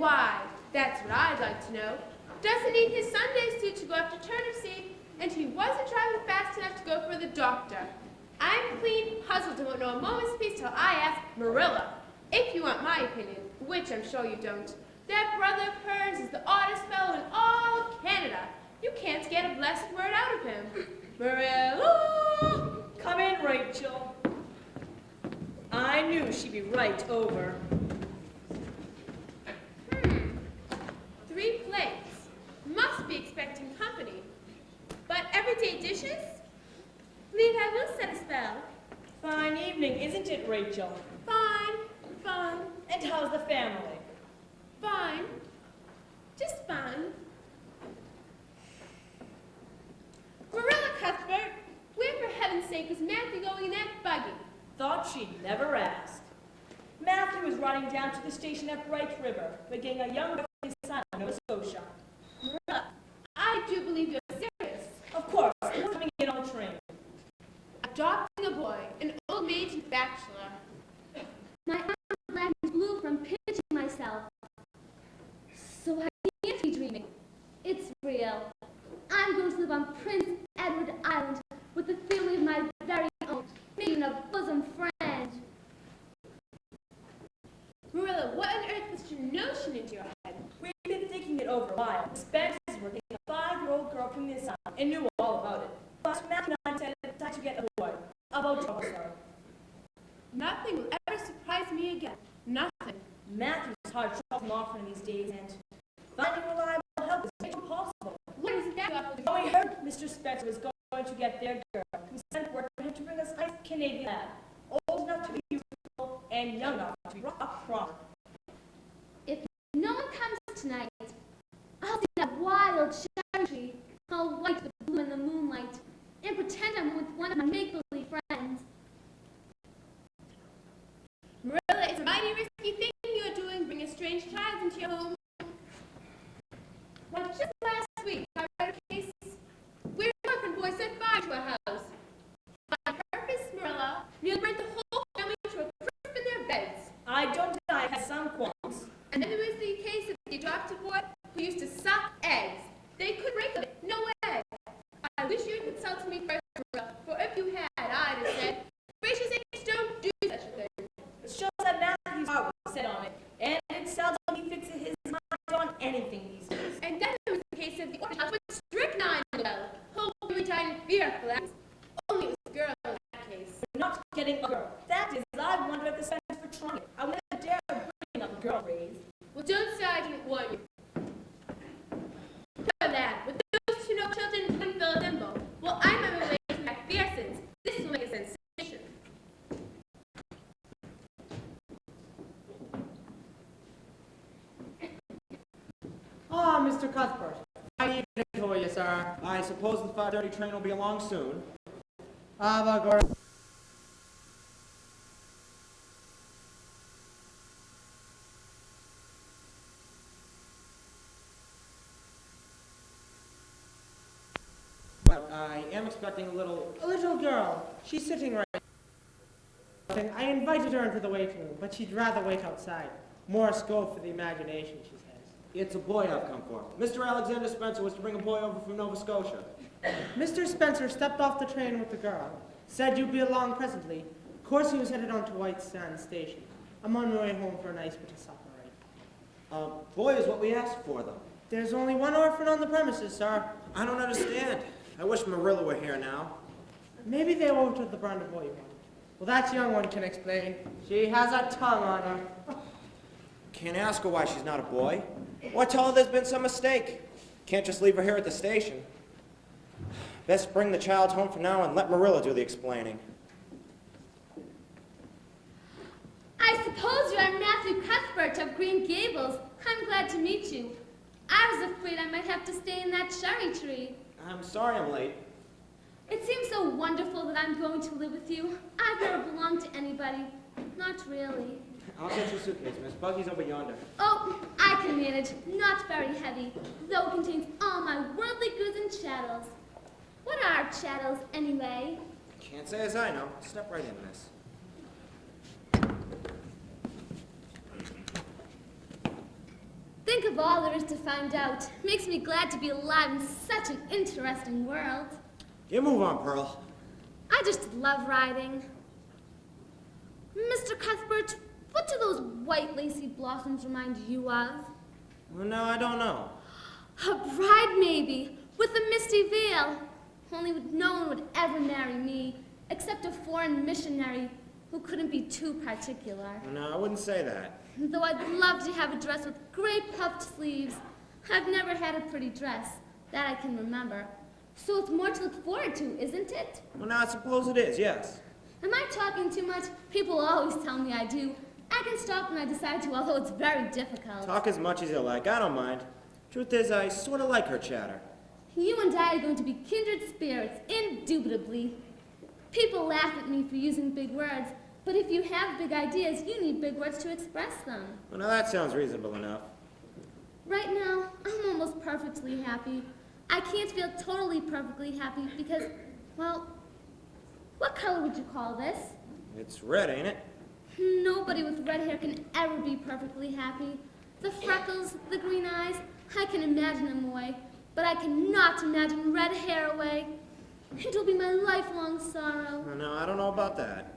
why? That's what I'd like to know. Doesn't need his Sunday suit to go up to turnip seed, and he wasn't driving fast enough to go for the doctor. I'm clean puzzled and won't know a moment's peace till I ask Marilla. If you want my opinion, which I'm sure you don't, that brother of hers is the oddest fellow in all Canada. You can't get a blessed word out of him. Marilla! Come in, Rachel. I knew she'd be right over. 3 plates. Must be expecting company. But everyday dishes? Believe I will set a spell. Fine evening, isn't it, Rachel? Fine, fine. And how's the family? Fine. Just fine. Marilla Cuthbert, where for heaven's sake was Matthew going in that buggy? Thought she'd never ask. Matthew was riding down to the station at Bright River, beginning a young girl with his son in Nova Scotia. Marilla, I do believe you're serious. Of course, we're coming in on the train. Adopting a boy, an old maid and bachelor. My eyes are blue from pinching myself. So I can't be dreaming. It's real. I'm going to live on Prince Edward Island with the family of my very own, making a bosom friend. Marilla, what on earth was your notion into your head? We've been thinking it over a while. The Spencers were taking a 5-year-old girl from this town and knew all about it. But Matthew and I said it's time to get a boy. About trouble, sir. Nothing will ever surprise me again. Nothing. Matthew's hard trouble often these days, and finding reliable help is impossible. What is that? When we heard Mr. Spencer was going to get their girl, we sent word for him to bring us a nice Canadian lad, old enough to be useful and young enough to be a proper. If no one comes tonight, I'll see that wild cherry tree, all white with bloom in the moonlight, and pretend I'm with one of my make-believe friends. Marilla, it's a mighty risky thing you're doing, bring a strange child into your home. Well, just last week, I read a case where an orphan boy set fire to a house. On purpose, Marilla, nearly burnt the whole family to a crisp in their beds. I don't deny I had some qualms. And then there was the case of the adopted boy who used to suck eggs. They could break them, no way. I wish you'd consulted me first, Marilla, for if you had, I'd have said, gracious sakes, don't do such a thing. It shows that Matthew's heart was set on it, and it sounds like he fixes his mind on anything these days. And then there was the case of the orphan house with strychnine in the well. Whole family died in fear of collapse. Only it was a girl in that case. We're not getting a girl. That is, I wonder at the Spencers for trying it. I wouldn't dare bring up a girl raised. Well, don't say I didn't warn you. Poor lad, with those 2 no children couldn't fill a thimble. Well, I'm on my way to Macpherson's. This will make a sensation. Ah, Mr. Cuthbert. I need to tell you, sir. I suppose the 5:30 train will be along soon. Well, I am expecting a little girl. She's sitting right. I invited her into the waiting room, but she'd rather wait outside. More scope for the imagination, she says. It's a boy I've come for. Mr. Alexander Spencer was to bring a boy over from Nova Scotia. Mr. Spencer stepped off the train with the girl. Said you'd be along presently. Of course he was headed on to White Sands Station. I'm on my way home for a nice bit of supper, right? Boy is what we asked for, though. There's only one orphan on the premises, sir. I don't understand. I wish Marilla were here now. Maybe they overtook the brand of boy you wanted. Well, that young one can explain. She has a tongue on her. Can't ask her why she's not a boy. Or tell her there's been some mistake. Can't just leave her here at the station. Best bring the child home for now and let Marilla do the explaining. I suppose you are Matthew Cuthbert of Green Gables. I'm glad to meet you. I was afraid I might have to stay in that cherry tree. I'm sorry I'm late. It seems so wonderful that I'm going to live with you. I've never belonged to anybody. Not really. I'll get your suitcase, Miss. Buggy's over yonder. Oh, I can manage. Not very heavy, though it contains all my worldly goods and chattels. What are chattels, anyway? Can't say as I know. Step right in, Miss. think of all there is to find out. Makes me glad to be alive in such an interesting world. You move on, Pearl. I just love riding. Mr. Cuthbert, what do those white lacy blossoms remind you of? Well, no, I don't know. A bride, maybe, with a misty veil. Only no one would ever marry me, except a foreign missionary who couldn't be too particular. Well, no, I wouldn't say that. Though I'd love to have a dress with great puffed sleeves. I've never had a pretty dress, that I can remember. So it's more to look forward to, isn't it? Well, now I suppose it is, yes. Am I talking too much? People always tell me I do. I can stop when I decide to, although it's very difficult. Talk as much as you like, I don't mind. Truth is, I sort of like her chatter. You and I are going to be kindred spirits, indubitably. People laugh at me for using big words, but if you have big ideas, you need big words to express them. Well, now that sounds reasonable enough. Right now, I'm almost perfectly happy. I can't feel totally perfectly happy because, well, what color would you call this? It's red, ain't it? Nobody with red hair can ever be perfectly happy. The freckles, the green eyes, I can imagine them away, but I cannot imagine red hair away. It'll be my lifelong sorrow. Well, no, I don't know about that.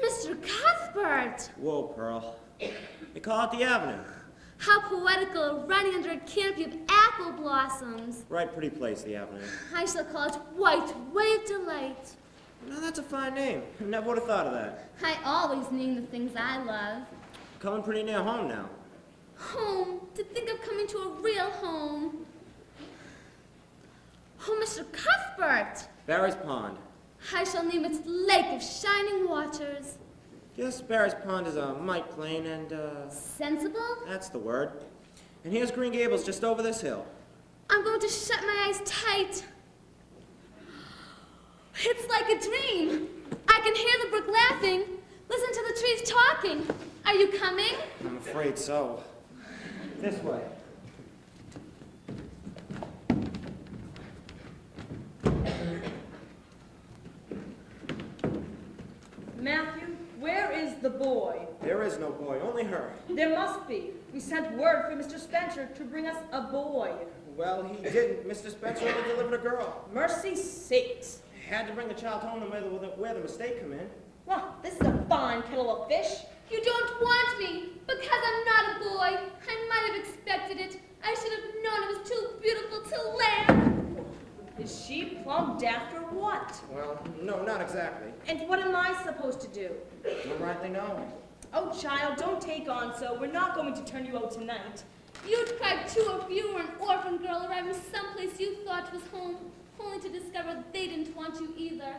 Mr. Cuthbert! Whoa, Pearl. They call it the Avenue. How poetical, running under a canopy of apple blossoms. Right pretty place, the Avenue. I shall call it White Wave Delight. Now that's a fine name. Never would have thought of that. I always name the things I love. Coming pretty near home now. Home. To think of coming to a real home. Oh, Mr. Cuthbert! Barry's Pond. I shall name it Lake of Shining Waters. Yes, Barry's Pond is a mite plain and, Sensible? that's the word. And here's Green Gables just over this hill. I'm going to shut my eyes tight. It's like a dream. I can hear the brook laughing. Listen to the trees talking. Are you coming? I'm afraid so. This way. Matthew, where is the boy? There is no boy, only her. There must be. We sent word for Mr. Spencer to bring us a boy. Well, he didn't. Mr. Spencer only delivered a girl. Mercy sakes. Had to bring the child home and where the mistake come in. Well, this is a fine kettle of fish. You don't want me because I'm not a boy. I might have expected it. I should have known it was too beautiful to live. Is she plumb daft or what? Well, no, not exactly. And what am I supposed to do? Don't rightly know. Oh, child, don't take on so. We're not going to turn you out tonight. You'd cry too if you were an orphan girl arriving someplace you thought was home, only to discover they didn't want you either.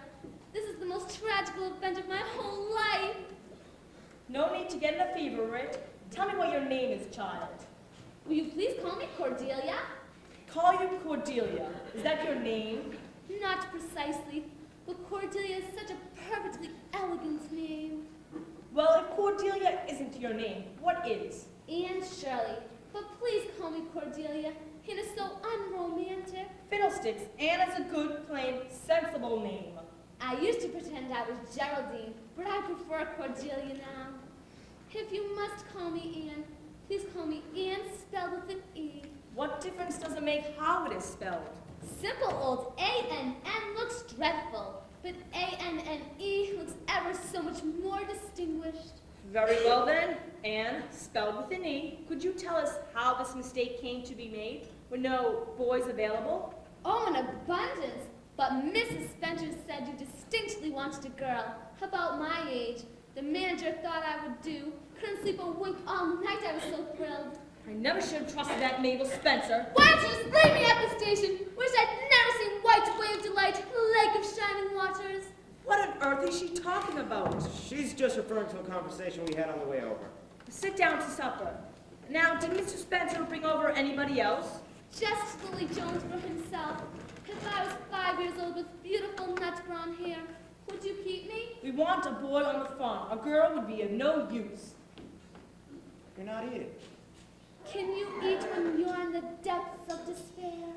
This is the most tragical event of my whole life. No need to get in a fever, Rick. Tell me what your name is, child. Will you please call me Cordelia? Call you Cordelia. Is that your name? Not precisely, but Cordelia is such a perfectly elegant name. Well, if Cordelia isn't your name, what is? Anne Shirley, but please call me Cordelia. It is so unromantic. Fiddlesticks. Anne is a good, plain, sensible name. I used to pretend I was Geraldine, but I prefer Cordelia now. If you must call me Anne, please call me Anne spelled with an E. What difference does it make how it is spelled? Simple old A-N-N looks dreadful, but A-N-N-E looks ever so much more distinguished. Very well then, Anne, spelled with an E. Could you tell us how this mistake came to be made? Were no boys available? Oh, in abundance, but Mrs. Spencer said you distinctly wanted a girl, about my age. The manager thought I would do. Couldn't sleep a wink all night, I was so thrilled. I never should have trusted that Mabel Spencer. Why don't you just leave me at the station? Wish I'd never seen White Wave Delight, Lake of Shining Waters. What on earth is she talking about? She's just referring to a conversation we had on the way over. Sit down to supper. Now, did Mr. Spencer bring over anybody else? Just Willie Jones for himself. If I was 5 years old with beautiful nut brown hair, would you keep me? We want a boy on the farm. A girl would be of no use. You're not eating. Can you eat when you're in the depths of despair?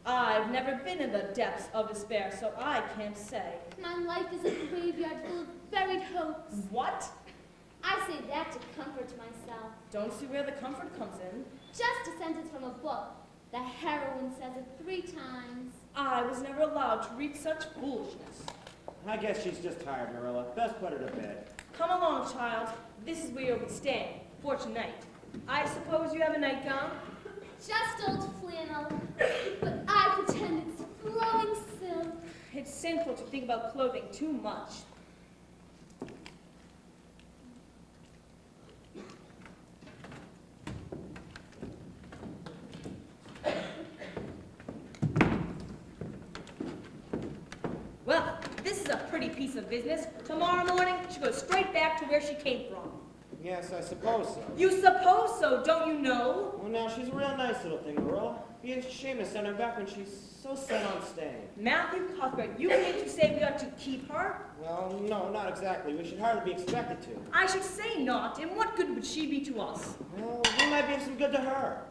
I've never been in the depths of despair, so I can't say. My life is a graveyard full of buried hopes. What? I say that to comfort myself. Don't see where the comfort comes in. Just a sentence from a book. The heroine says it 3 times. I was never allowed to read such foolishness. I guess she's just tired, Marilla. Best put her to bed. Come along, child. This is where you'll be staying for tonight. I suppose you have a nightgown? Just old flannel. But I pretend it's flowing silk. It's sinful to think about clothing too much. Well, this is a pretty piece of business. Tomorrow morning, she goes straight back to where she came from. Yes, I suppose so. You suppose so, don't you know? Well, now, she's a real nice little thing, Marilla. Be a shame to send her back when she's so set on staying. Matthew Cuthbert, you mean to say we ought to keep her? Well, no, not exactly. We should hardly be expected to. I should say not, and what good would she be to us? Well, we might be of some good to her.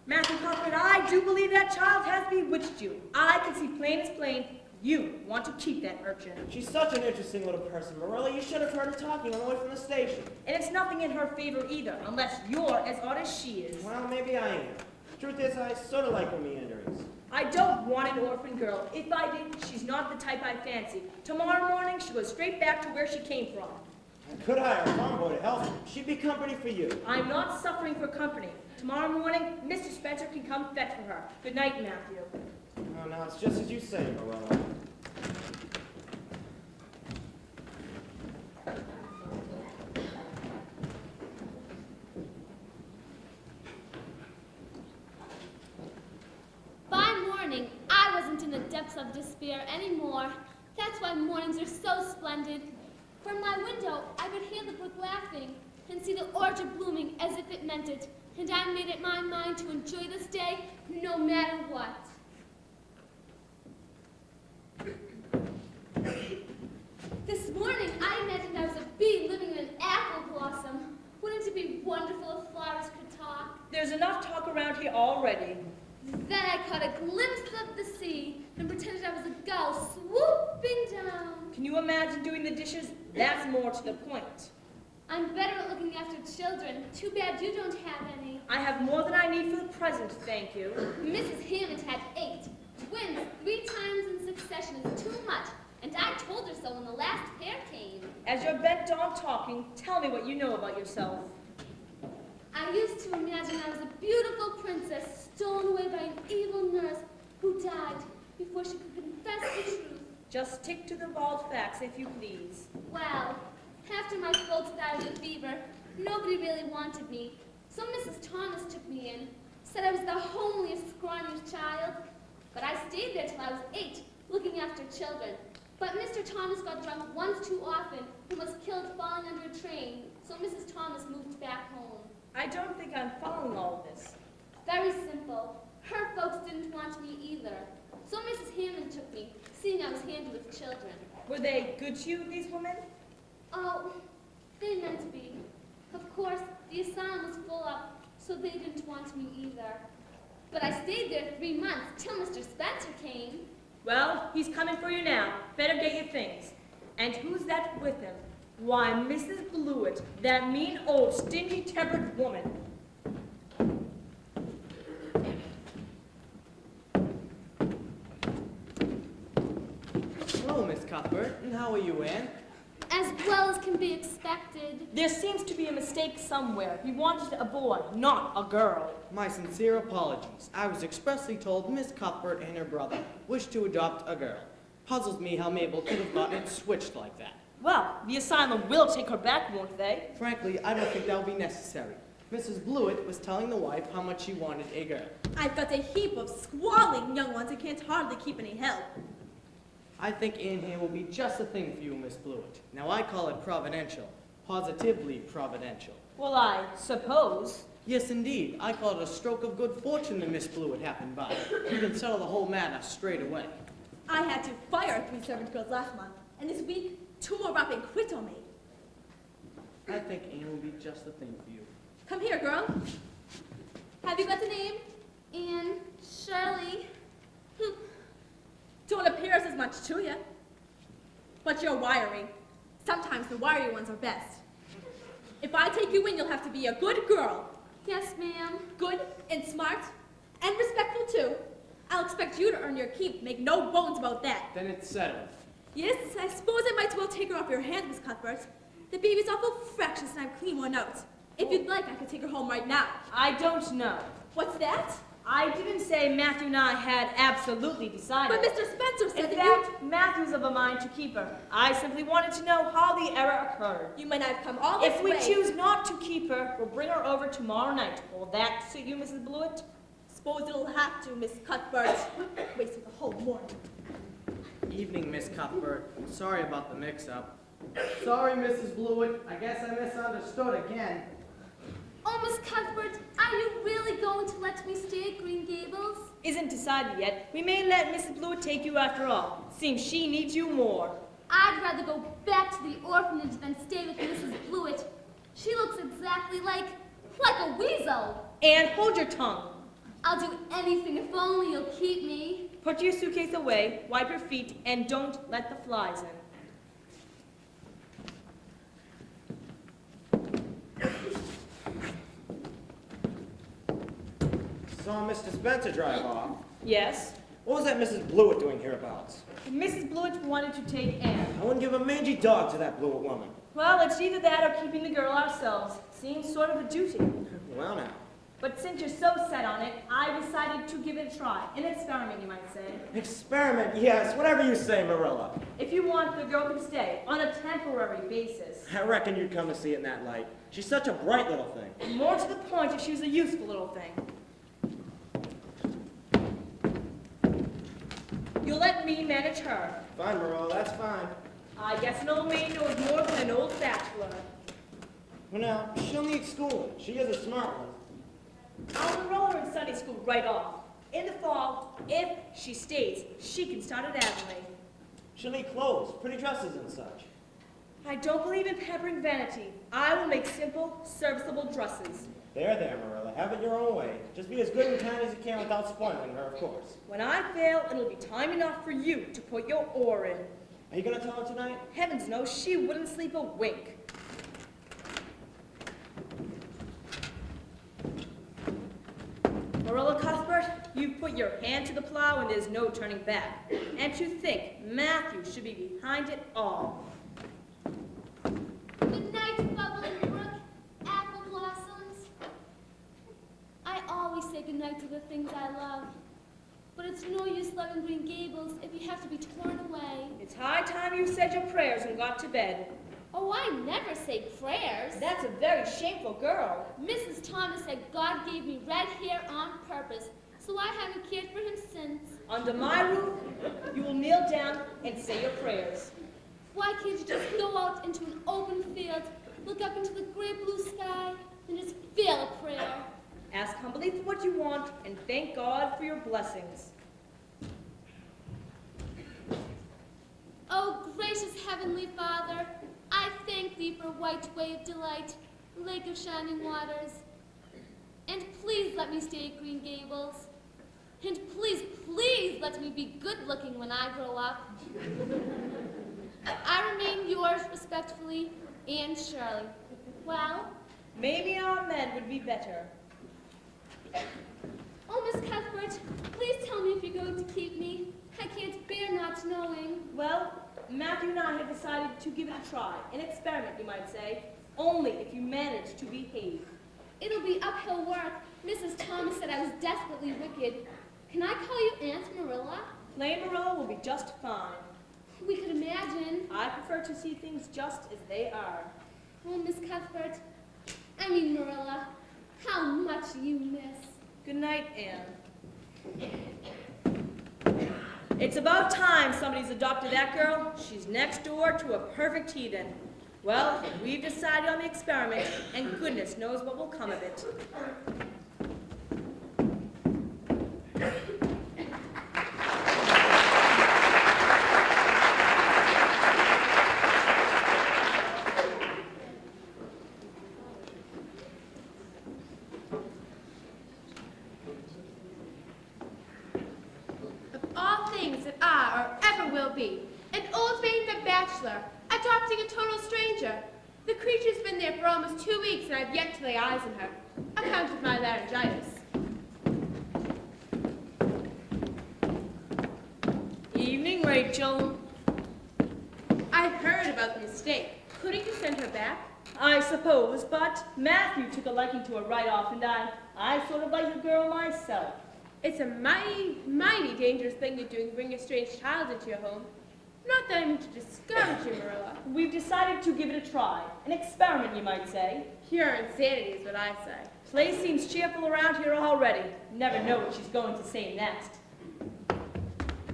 Matthew Cuthbert, I do believe that child has bewitched you. I can see plain as plain you want to keep that urchin. She's such an interesting little person, Marilla. You should have heard her talking on the way from the station. And it's nothing in her favor either, unless you're as odd as she is. Well, maybe I am. Truth is, I sort of like her meanderings. I don't want an orphan girl. If I did, she's not the type I fancy. Tomorrow morning, she goes straight back to where she came from. I could hire a farm boy to help her. She'd be company for you. I'm not suffering for company. Tomorrow morning, Mr. Spencer can come fetch for her. Good night, Matthew. Oh, now it's just as you say, Marilla. By morning, I wasn't in the depths of despair anymore. That's why mornings are so splendid. From my window, I could hear the brook laughing and see the orchard blooming as if it meant it. And I made it my mind to enjoy this day no matter what. This morning, I imagined I was a bee living in an apple blossom. Wouldn't it be wonderful if flowers could talk? There's enough talk around here already. Then I caught a glimpse of the sea and pretended I was a gull swooping down. Can you imagine doing the dishes? That's more to the point. I'm better at looking after children. Too bad you don't have any. I have more than I need for the present, thank you. Mrs. Hammond had 8. Twins 3 times in succession is too much, and I told her so when the last pair came. As you're bent on talking, tell me what you know about yourself. I used to imagine I was a beautiful princess stolen away by an evil nurse who died before she could confess the truth. Just stick to the bald facts, if you please. Well, after my folks died of fever, nobody really wanted me. So Mrs. Thomas took me in, said I was the homeliest, scrawniest child. But I stayed there till I was 8, looking after children. But Mr. Thomas got drunk once too often and was killed falling under a train. So Mrs. Thomas moved back home. I don't think I'm following all of this. Very simple. Her folks didn't want me either. So Mrs. Hammond took me, seeing I was handy with children. Were they good to you, these women? Oh, they meant to be. Of course, the asylum was full up, so they didn't want me either. But I stayed there 3 months, till Mr. Spencer came. Well, he's coming for you now. Better get your things. And who's that with him? Why, Mrs. Blewett, that mean old stingy-tempered woman. Hello, Miss Cuthbert, and how are you, Anne? As well as can be expected. There seems to be a mistake somewhere. He wanted a boy, not a girl. My sincere apologies. I was expressly told Miss Cuthbert and her brother wished to adopt a girl. Puzzles me how Mabel could have gotten it switched like that. Well, the asylum will take her back, won't they? Frankly, I don't think that will be necessary. Mrs. Blewett was telling the wife how much she wanted a girl. I've got a heap of squalling young ones and can't hardly keep any help. I think Anne here will be just the thing for you, Miss Blewett. Now, I call it providential. Positively providential. Well, I suppose. Yes, indeed. I call it a stroke of good fortune that Miss Blewett happened by. You can settle the whole matter straight away. I had to fire 3 servant girls last month, and this week 2 more up and quit on me. I think Anne will be just the thing for you. Come here, girl. Have you got the name? Anne Shirley. Don't appear as much to you. But you're wiry. Sometimes the wiry ones are best. If I take you in, you'll have to be a good girl. Yes, ma'am. Good and smart and respectful too. I'll expect you to earn your keep. Make no bones about that. Then it's settled. Yes, I suppose I might as well take her off your hands, Miss Cuthbert. The baby's awful fractious and I've cleaned one out. If you'd like, I could take her home right now. I don't know. What's that? I didn't say Matthew and I had absolutely decided. But Mr. Spencer said In that fact, Matthew's of a mind to keep her. I simply wanted to know how the error occurred. you might not have come all this If we way. choose not to keep her, we'll bring her over tomorrow night. Will that suit you, Mrs. Blewett? Suppose it'll have to, Miss Cuthbert. Wasted the whole morning. Evening, Miss Cuthbert. Sorry about the mix-up. Sorry, Mrs. Blewett. I guess I misunderstood again. Oh, Miss Cuthbert, are you really going to let me stay at Green Gables? Isn't decided yet. We may let Mrs. Blewett take you after all. Seems she needs you more. I'd rather go back to the orphanage than stay with Mrs. Blewett. She looks exactly like a weasel. And hold your tongue. I'll do anything if only you'll keep me. Put your suitcase away, wipe your feet, and don't let the flies in. Saw Mr. Spencer drive off. Yes? What was that Mrs. Blewett doing hereabouts? Mrs. Blewett wanted to take Anne. I wouldn't give a mangy dog to that Blewett woman. Well, it's either that or keeping the girl ourselves. Seems sort of a duty. Well now. But since you're so set on it, I decided to give it a try. An experiment, you might say. Experiment, yes, whatever you say, Marilla. If you want, the girl can stay on a temporary basis. I reckon you'd come to see it in that light. She's such a bright little thing. More to the point, if she was a useful little thing. You'll let me manage her. Fine, Marilla, that's fine. I guess an old maid knows more than an old bachelor. Well now, she'll need schooling. She is a smart one. I'll enroll her in Sunday school right off. In the fall, if she stays, she can start at Adelaide. She'll need clothes, pretty dresses and such. I don't believe in pampering vanity. I will make simple, serviceable dresses. There, Marilla, have it your own way. Just be as good and kind as you can without spoiling her, of course. When I fail, it'll be time enough for you to put your oar in. Are you gonna tell her tonight? Heavens knows she wouldn't sleep a wink. Marilla Cuthbert, you've put your hand to the plow and there's no turning back. And to think Matthew should be behind it all. Good night, bubbling brook, apple blossoms. I always say good night to the things I love. But it's no use loving Green Gables if you have to be torn away. It's high time you said your prayers and got to bed. Oh, I never say prayers. That's a very shameful girl. Mrs. Thomas said God gave me red hair on purpose, so I haven't cared for him since. Under my roof, you will kneel down and say your prayers. Why can't you just go out into an open field, look up into the gray blue sky, and just feel a prayer? Ask humbly for what you want and thank God for your blessings. Oh, gracious Heavenly Father, I thank Thee for white wave delight, lake of shining waters. And please let me stay at Green Gables. And please, please let me be good looking when I grow up. I remain yours respectfully, Anne Shirley. Well? Maybe our men would be better. Oh, Miss Cuthbert, please tell me if you're going to keep me. I can't bear not knowing. Well, Matthew and I have decided to give it a try. An experiment, you might say. Only if you manage to behave. It'll be uphill work. Mrs. Thomas said I was desperately wicked. Can I call you Aunt Marilla? Plain Marilla will be just fine. We could imagine. I prefer to see things just as they are. Oh, Miss Cuthbert. I mean, Marilla. How much you miss. Good night, Anne. It's about time somebody's adopted that girl. She's next door to a perfect heathen. Well, we've decided on the experiment, and goodness knows what will come of it. Of all things that are or ever will be, an old maid and a bachelor adopting a total stranger. The creature's been there for almost 2 weeks, and I've yet to lay eyes on her. Account of my laryngitis. Evening, Rachel. I've heard about the mistake. Couldn't you send her back? I suppose, but Matthew took a liking to her right off, and I sort of like the girl myself. It's a mighty dangerous thing to do and bring a strange child into your home. Not that I mean to discourage you, Marilla. We've decided to give it a try. An experiment, you might say. Pure insanity is what I say. Place seems cheerful around here already. Never know what she's going to say next.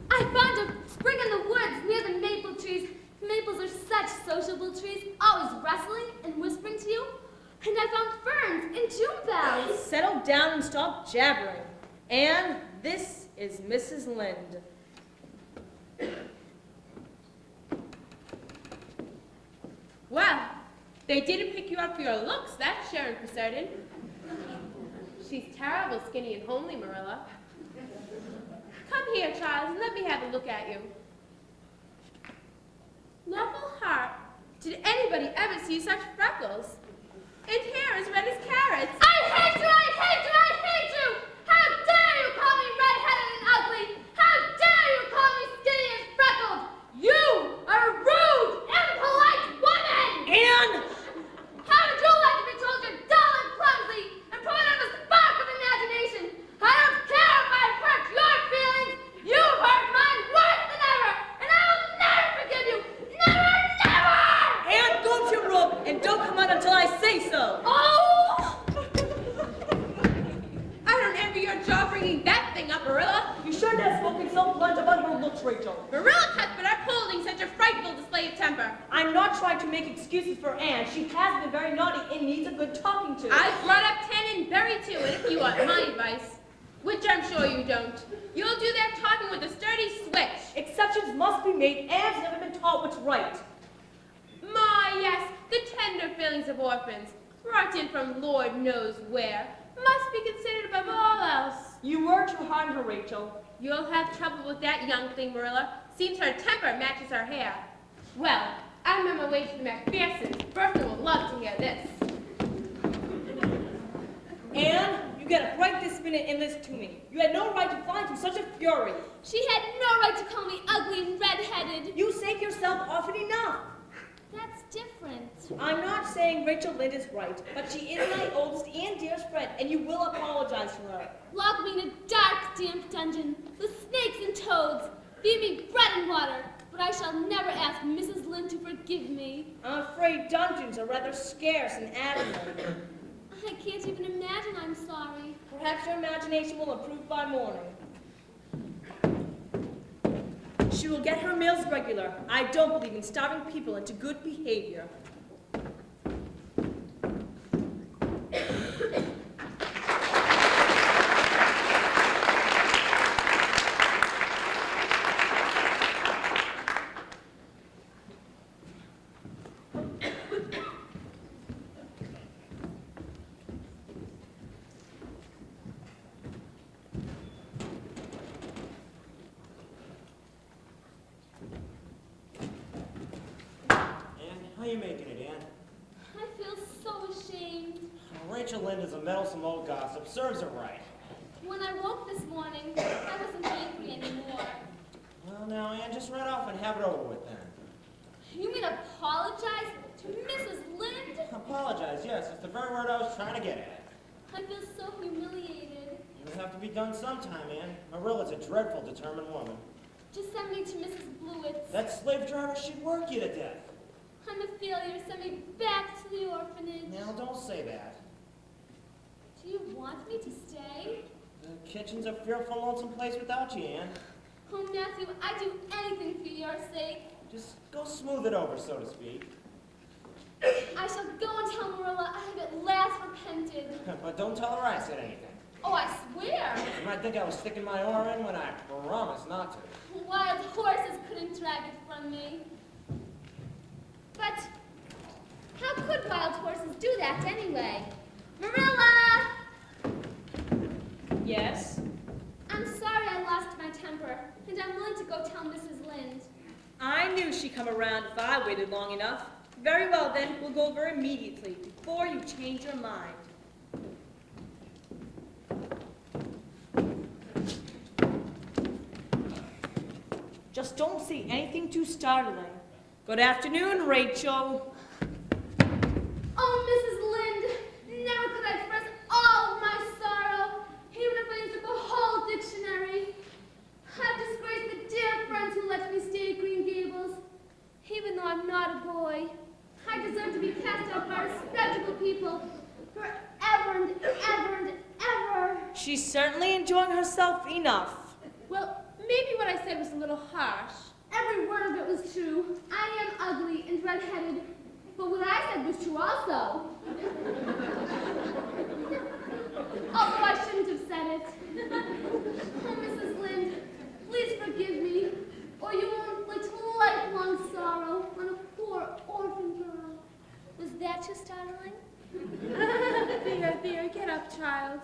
I found a spring in the woods near the maple trees. Maples are such sociable trees, always rustling and whispering to you. And I found ferns and June boughs. Settle down and stop jabbering. And this is Mrs. Lind. Well, they didn't pick you up for your looks, that's Sharon Precertin. She's terrible, skinny, and homely, Marilla. Come here, child, and let me have a look at you. Lawful heart, did anybody ever see such freckles? And hair as red as carrots. I hate you! I hate you! I hate you! How dare you call me red-headed and ugly? How dare you call me skinny and freckled? You are a rude, impolite woman! And How would you like to be told you're dull and clumsy and prone of a spark of imagination? I don't care if I've hurt your feelings. You've hurt mine worse than ever, and I will never forgive you. Never, never! And go to your room and don't come out until I say so. Oh! I don't envy your jaw bringing that thing up, Marilla. You shouldn't have spoken so blunt about her looks, Rachel. Marilla Cuthbert upholding such a frightful display of temper. I'm not trying to make excuses for Anne. She has been very naughty and needs a good talking to. I've brought up 10 and Berry too, and if you want my advice, which I'm sure you don't, you'll do that talking with a sturdy switch. Exceptions must be made. Anne's never been taught what's right. My, yes, the tender feelings of orphans, brought in from Lord knows where, must be considered above all else. You were too hard on her, Rachel. You'll have trouble with that young thing, Marilla. Seems her temper matches her hair. Well, I'm on my way to the Macphersons. Bertha will love to hear this. Anne, you get up right this minute and listen to me. You had no right to fly through such a fury. She had no right to call me ugly and red-headed. You save yourself often enough. That's different. I'm not saying Rachel Lind is right, but she is my oldest and dearest friend, and you will apologize to her. Lock me in a dark, damp dungeon with snakes and toads. Feed me bread and water, but I shall never ask Mrs. Lind to forgive me. I'm afraid dungeons are rather scarce and animal. I can't even imagine I'm sorry. Perhaps your imagination will improve by morning. She will get her meals regular. I don't believe in starving people into good behavior. How you making it, Ann? I feel so ashamed. Rachel Lind is a meddlesome old gossip. Serves her right. When I woke this morning, I wasn't angry anymore. Well, now, Ann, just run off and have it over with then. You mean apologize to Mrs. Lind? Apologize, yes. It's the very word I was trying to get at. I feel so humiliated. It'll have to be done sometime, Ann. Marilla's a dreadful, determined woman. Just send me to Mrs. Blewett's. That slave driver, she'd work you to death. I'm a failure. Send me back to the orphanage. Now, don't say that. Do you want me to stay? The kitchen's a fearful, lonesome place without you, Ann. Oh, Matthew, I'd do anything for your sake. Just go smooth it over, so to speak. I shall go and tell Marilla I have at last repented. But don't tell her I said anything. Oh, I swear. You might think I was sticking my oar in when I promised not to. Wild horses couldn't drag it from me. But how could wild horses do that anyway? Marilla! Yes? I'm sorry I lost my temper, and I'm willing to go tell Mrs. Lind. I knew she'd come around if I waited long enough. Very well, then. We'll go over immediately, before you change your mind. Just don't say anything too startling. Good afternoon, Rachel. Oh, Mrs. Lind, never could I express all of my sorrow, even if I used up a whole dictionary. I've disgraced the dear friends who let me stay at Green Gables. Even though I'm not a boy, I deserve to be cast out by respectable people forever and ever and ever. She's certainly enjoying herself enough. Well, maybe what I said was a little harsh. Every word of it was true. I am ugly and red-headed, but what I said was true also. Although I shouldn't have said it. Oh, Mrs. Lind, please forgive me, or you will inflict lifelong sorrow on a poor orphan girl. Was that too startling? There, get up, child.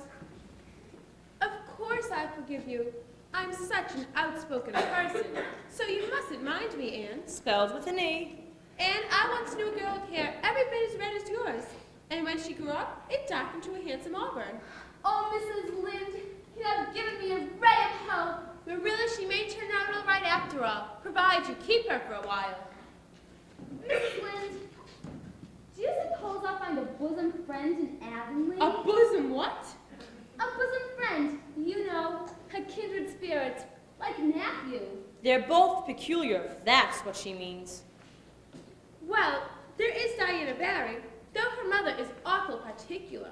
Of course I forgive you. I'm such an outspoken person, so you mustn't mind me, Anne. Spelled with an E. And I once knew a girl with hair every bit as red as yours, and when she grew up, it darkened to a handsome auburn. Oh, Mrs. Lind, you have given me a ray of hope. Marilla, she may turn out all right after all, provided you keep her for a while. Mrs. Lind, do you suppose I'll find a bosom friend in Avonlea? A bosom what? A bosom friend, you know, a kindred spirit, like nephew. They're both peculiar, that's what she means. Well, there is Diana Barry, though her mother is awful particular.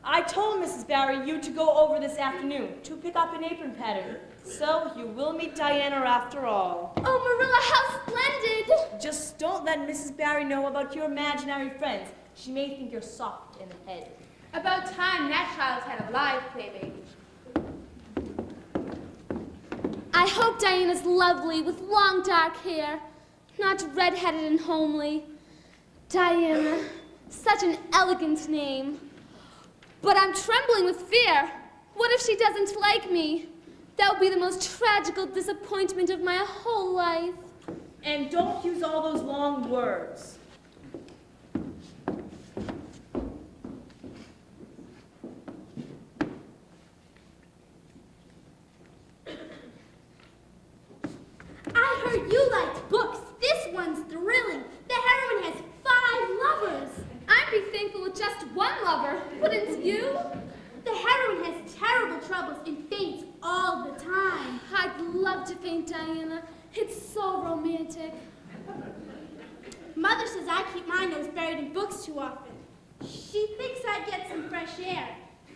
I told Mrs. Barry you to go over this afternoon to pick up an apron pattern. So you will meet Diana after all. Oh, Marilla, how splendid! Just don't let Mrs. Barry know about your imaginary friends. She may think you're soft in the head. About time that child's had a live playmate. I hope Diana's lovely with long dark hair, not red-headed and homely. Diana, such an elegant name. But I'm trembling with fear. What if she doesn't like me? That would be the most tragical disappointment of my whole life. And don't use all those long words. I heard you liked books. This one's thrilling. The heroine has 5 lovers. I'd be thankful with just one lover, wouldn't you? The heroine has terrible troubles and faints all the time. I'd love to faint, Diana. It's so romantic. Mother says I keep my nose buried in books too often. She thinks I'd get some fresh air.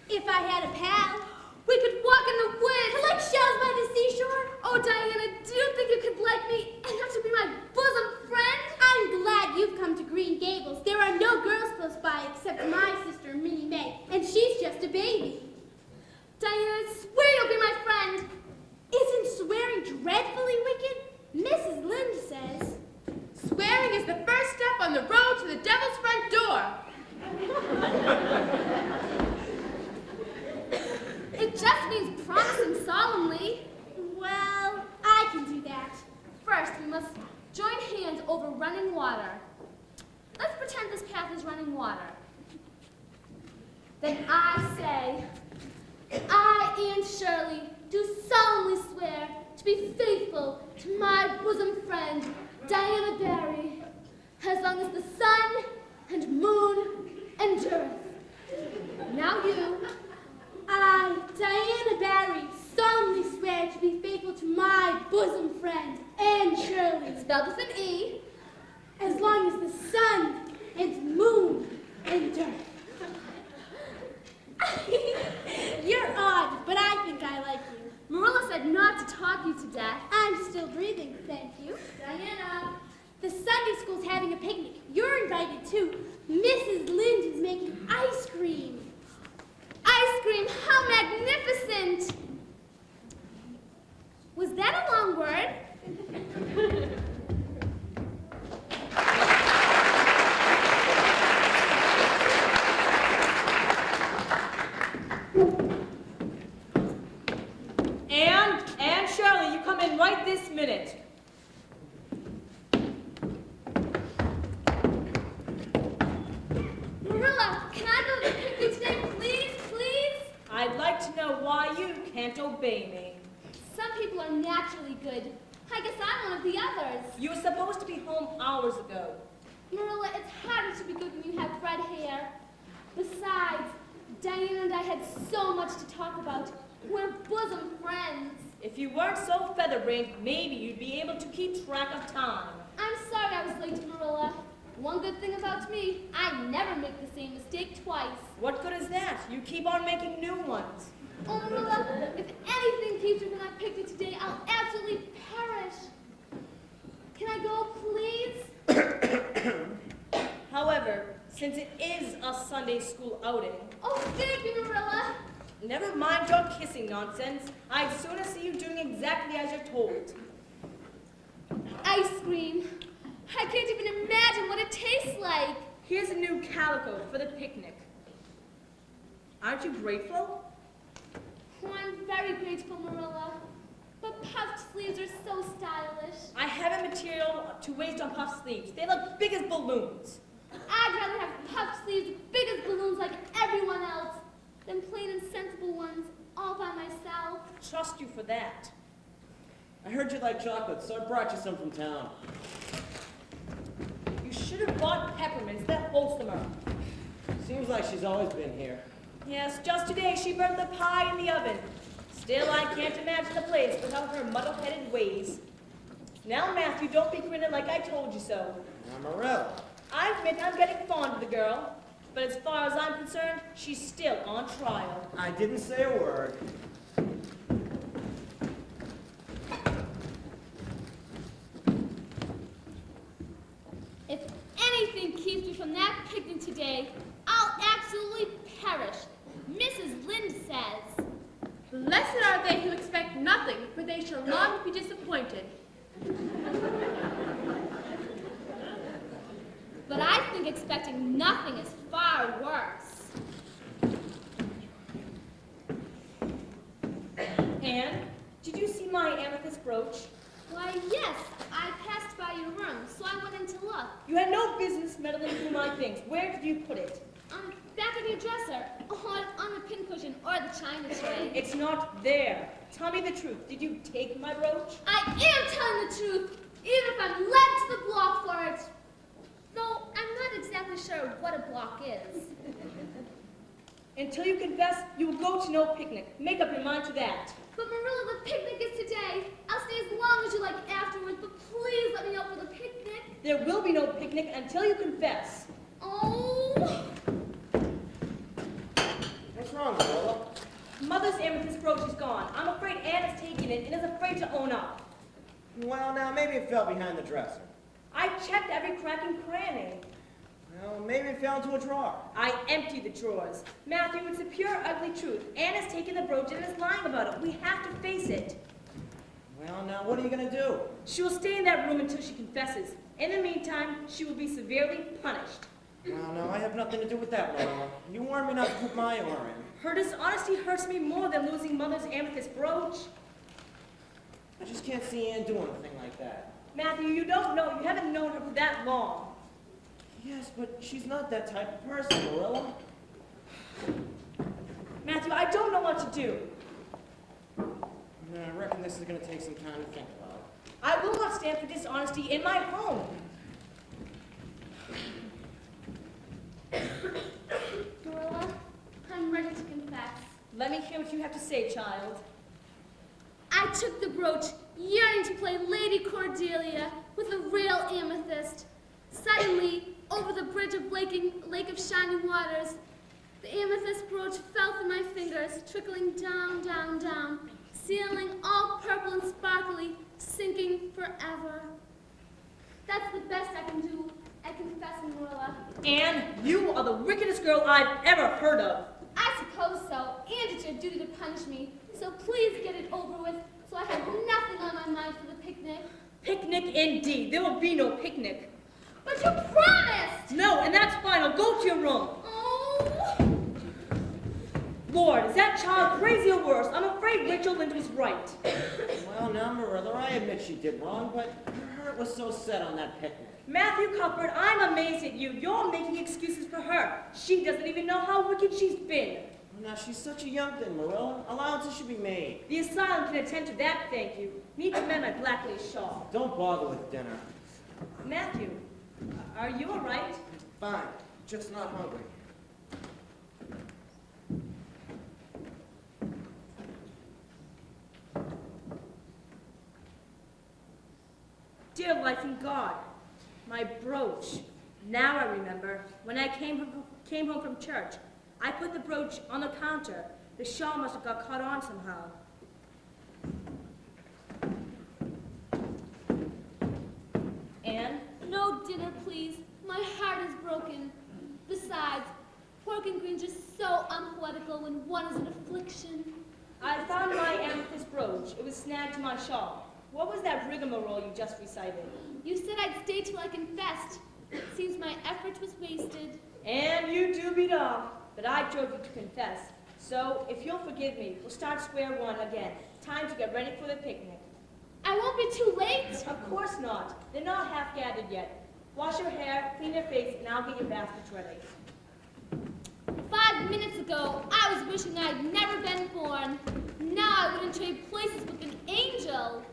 If I had a pal. We could walk in the woods. Collect shells by the seashore. Oh, Diana, do you think you could like me enough to be my bosom friend? I'm glad you've come to Green Gables. There are no girls close by except my sister, Minnie May, and she's just a baby. Diana, I swear you'll be my friend. Isn't swearing dreadfully wicked? Mrs. Lind says. Swearing is the first step on the road to the devil's front door. It just means promising solemnly. Well, I can do that. First, we must join hands over running water. Let's pretend this path is running water. Then I say, I, Anne Shirley, do solemnly swear to be faithful to my bosom friend, Diana Barry, as long as the sun and moon and earth. Now you. I, Diana Barry, solemnly swear to be faithful to my bosom friend, Anne Shirley, Spelled with an E. as long as the sun and moon and earth. You're odd, but I think I like you. Marilla said not to talk you to death. I'm still breathing, thank you. Diana, the Sunday school's having a picnic. You're invited too. Mrs. Lind is making ice cream. Ice cream, how magnificent! Was that a long word? And Shirley, you come in right this minute. can't obey me. Some people are naturally good. I guess I'm one of the others. You were supposed to be home hours ago. Marilla, it's harder to be good when you have red hair. Besides, Diana and I had so much to talk about. We're bosom friends. If you weren't so featherbrained, maybe you'd be able to keep track of time. I'm sorry I was late, Marilla. One good thing about me, I never make the same mistake twice. What good is that? You keep on making new ones. Oh, Marilla, if anything keeps me from that picnic today, I'll absolutely perish. Can I go, please? However, since it is a Sunday school outing, Oh, thank you, Marilla. never mind your kissing nonsense. I'd sooner see you doing exactly as you're told. Ice cream. I can't even imagine what it tastes like. Here's a new calico for the picnic. Aren't you grateful? Oh, I'm very grateful, Marilla. But puffed sleeves are so stylish. I haven't material to waste on puff sleeves. They look big as balloons. I'd rather have puffed sleeves big as balloons like everyone else than plain and sensible ones all by myself. Trust you for that. I heard you like chocolate, so I brought you some from town. You should have bought peppermints. They're wholesomer. Seems like she's always been here. Yes, just today she burnt the pie in the oven. Still, I can't imagine the place without her muddle-headed ways. Now, Matthew, don't be grinning like I told you so. Marilla. I admit I'm getting fond of the girl, but as far as I'm concerned, she's still on trial. I didn't say a word. If anything keeps me from that picnic today, I'll absolutely perish. Mrs. Lynde says. Blessed are they who expect nothing, for they shall not be disappointed. But I think expecting nothing is far worse. Anne, did you see my amethyst brooch? Why, yes, I passed by your room, so I went in to look. You had no business meddling through my things. Where did you put it? Back of your dresser, on the pincushion or the china tray. It's not there. Tell me the truth. Did you take my brooch? I am telling the truth, even if I'm led to the block for it. Though I'm not exactly sure what a block is. Until you confess, you will go to no picnic. Make up your mind to that. But Marilla, the picnic is today. I'll stay as long as you like afterwards, but please let me out for the picnic. There will be no picnic until you confess. Oh. What's wrong, Marilla? Mother's amethyst brooch is gone. I'm afraid Anne has taken it and is afraid to own up. Well, now, maybe it fell behind the dresser. I checked every crack and cranny. Well, maybe it fell into a drawer. I emptied the drawers. Matthew, it's the pure, ugly truth. Anne has taken the brooch and is lying about it. We have to face it. Well, now, what are you going to do? She will stay in that room until she confesses. In the meantime, she will be severely punished. Well, no, I have nothing to do with that, Marilla. You warned me not to put my oar in. Her dishonesty hurts me more than losing Mother's amethyst brooch. I just can't see Anne do anything like that. Matthew, you don't know. You haven't known her for that long. Yes, but she's not that type of person, Marilla. Matthew, I don't know what to do. I reckon this is going to take some time to think about. I will not stand for dishonesty in my home. Marilla, I'm ready to confess. Let me hear what you have to say, child. I took the brooch, yearning to play Lady Cordelia with a real amethyst. Suddenly, over the bridge of Lake of Shining Waters, the amethyst brooch fell from my fingers, trickling down, down, down, sealing all purple and sparkly, sinking forever. That's the best I can do at confessing, Marilla. Anne, you are the wickedest girl I've ever heard of. I suppose so, and it's your duty to punish me. So please get it over with, so I have nothing on my mind for the picnic. Picnic indeed. There will be no picnic. But you promised! No, and that's fine. I'll go to your room. Oh! Lord, is that child crazy or worse? I'm afraid Rachel Lynde was right. Well, now, Marilla, I admit she did wrong, but her heart was so set on that picnic. Matthew Cuthbert, I'm amazed at you. You're making excuses for her. She doesn't even know how wicked she's been. Now, she's such a young thing, Marilla. Allowances should be made. The asylum can attend to that, thank you. Need to mend my black lace shawl. Don't bother with dinner. Matthew, are you all right? Fine, just not hungry. Dear life in God, my brooch. Now I remember, when I came home from church, I put the brooch on the counter. The shawl must have got caught on somehow. Anne? No dinner, please. My heart is broken. Besides, pork and greens are so unpoetical when one is in affliction. I found my amethyst brooch. It was snagged to my shawl. What was that rigmarole you just recited? You said I'd stay till I confessed. Seems my effort was wasted. And you do beat off, but I drove you to confess. So, if you'll forgive me, we'll start square one again. Time to get ready for the picnic. I won't be too late. Of course not. They're not half gathered yet. Wash your hair, clean your face, and I'll get your baskets ready. 5 minutes ago, I was wishing I'd never been born. Now I wouldn't trade places with an angel.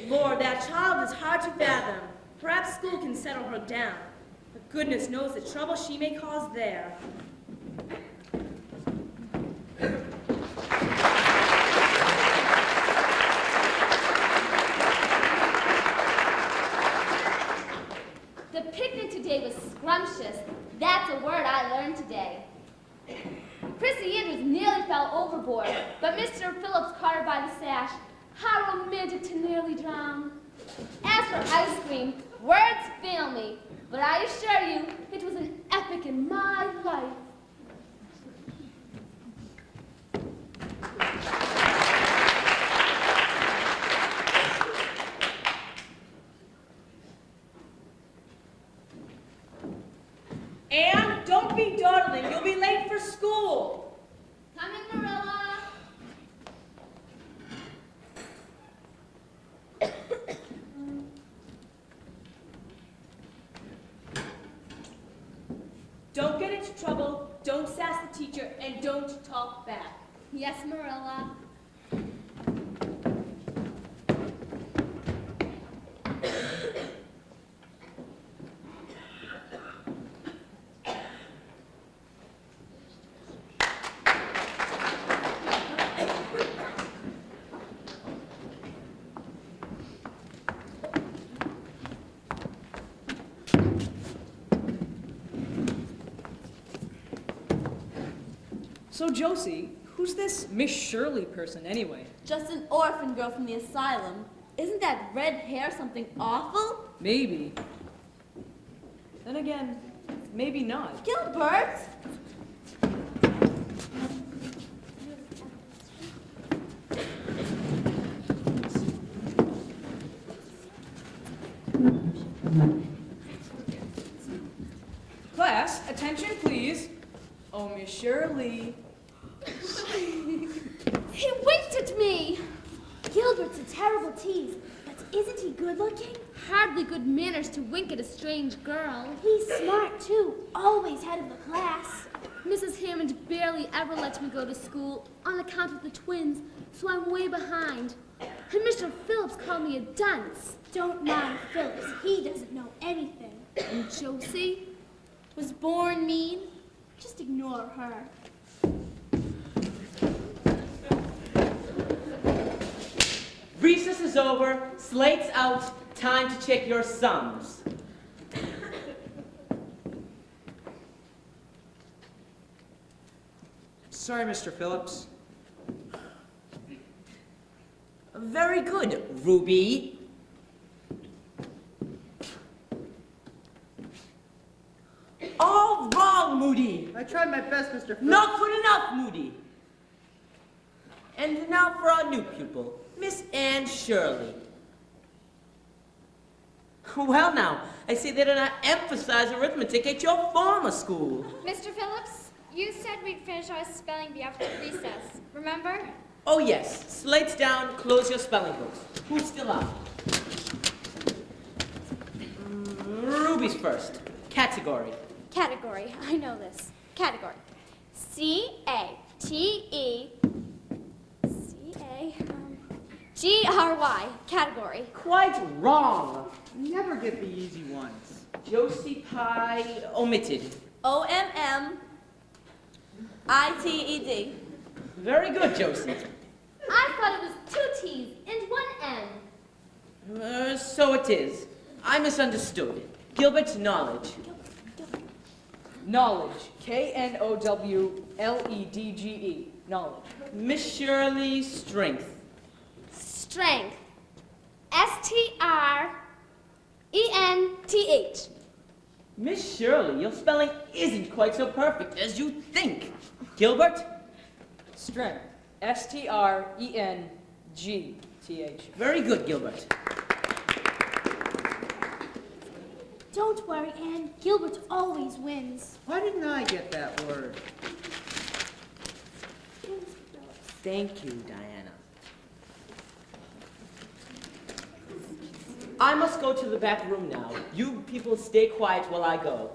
Lord, that child is hard to fathom. Perhaps school can settle her down. But goodness knows the trouble she may cause there. The picnic today was scrumptious. That's a word I learned today. Prissy Andrews nearly fell overboard, but Mr. Phillips caught her by the sash. How romantic to nearly drown. As for ice cream, words fail me, but I assure you, it was an epic in my life. Anne, don't be dawdling. You'll be late for school. Coming, Marilla. Don't get into trouble, don't sass the teacher, and don't talk back. Yes, Marilla. So, Josie, who's this Miss Shirley person anyway? Just an orphan girl from the asylum. Isn't that red hair something awful? Maybe. Then again, maybe not. Gilbert! Class, attention please. Oh, Miss Shirley. He winked at me. Gilbert's a terrible tease, but isn't he good looking? Hardly good manners to wink at a strange girl. He's smart too, always head of the class. Mrs. Hammond barely ever lets me go to school on account of the twins, so I'm way behind. And Mr. Phillips called me a dunce. Don't mind Phillips, he doesn't know anything. And Josie? Was born mean? Just ignore her. Recess is over, slate's out, time to check your sums. Sorry, Mr. Phillips. Very good, Ruby. All wrong, Moody. I tried my best, Mr. Phillips. Not good enough, Moody. And now for our new pupil, Miss Anne Shirley. Well now, I see they did not emphasize arithmetic at your former school. Mr. Phillips, you said we'd finish our spelling bee after recess, remember? Oh yes, slates down, close your spelling books. Who's still up? Ruby's first. Category. Category, I know this. Category. C-A. T-E-C-A-G-R-Y, category. Quite wrong. Never get the easy ones. Josie Pye omitted. O-M-M-I-T-E-D. Very good, Josie. I thought it was 2 T's and 1 N. So it is. I misunderstood. Gilbert's knowledge. Knowledge. Knowledge. Knowledge. Miss Shirley, strength. Strength. S-T-R-E-N-T-H. Miss Shirley, your spelling isn't quite so perfect as you think. Gilbert? Strength. S-T-R-E-N-G-T-H. Very good, Gilbert. Don't worry, Anne. Gilbert always wins. Why didn't I get that word? Thank you, Diana. I must go to the back room now. You people stay quiet while I go.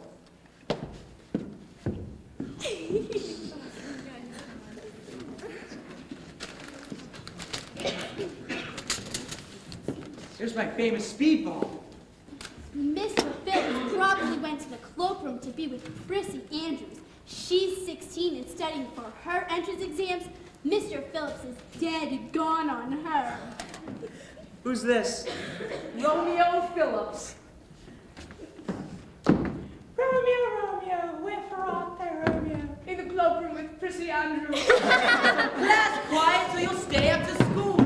Here's my famous speedball. Mr. Phillips probably went to the cloakroom to be with Prissy Andrews. She's 16 and studying for her entrance exams. Mr. Phillips is dead gone on her. Who's this? Romeo Phillips. Romeo, wherefore there, Romeo? In the cloakroom with Prissy Andrews. Class, quiet so you'll stay after school.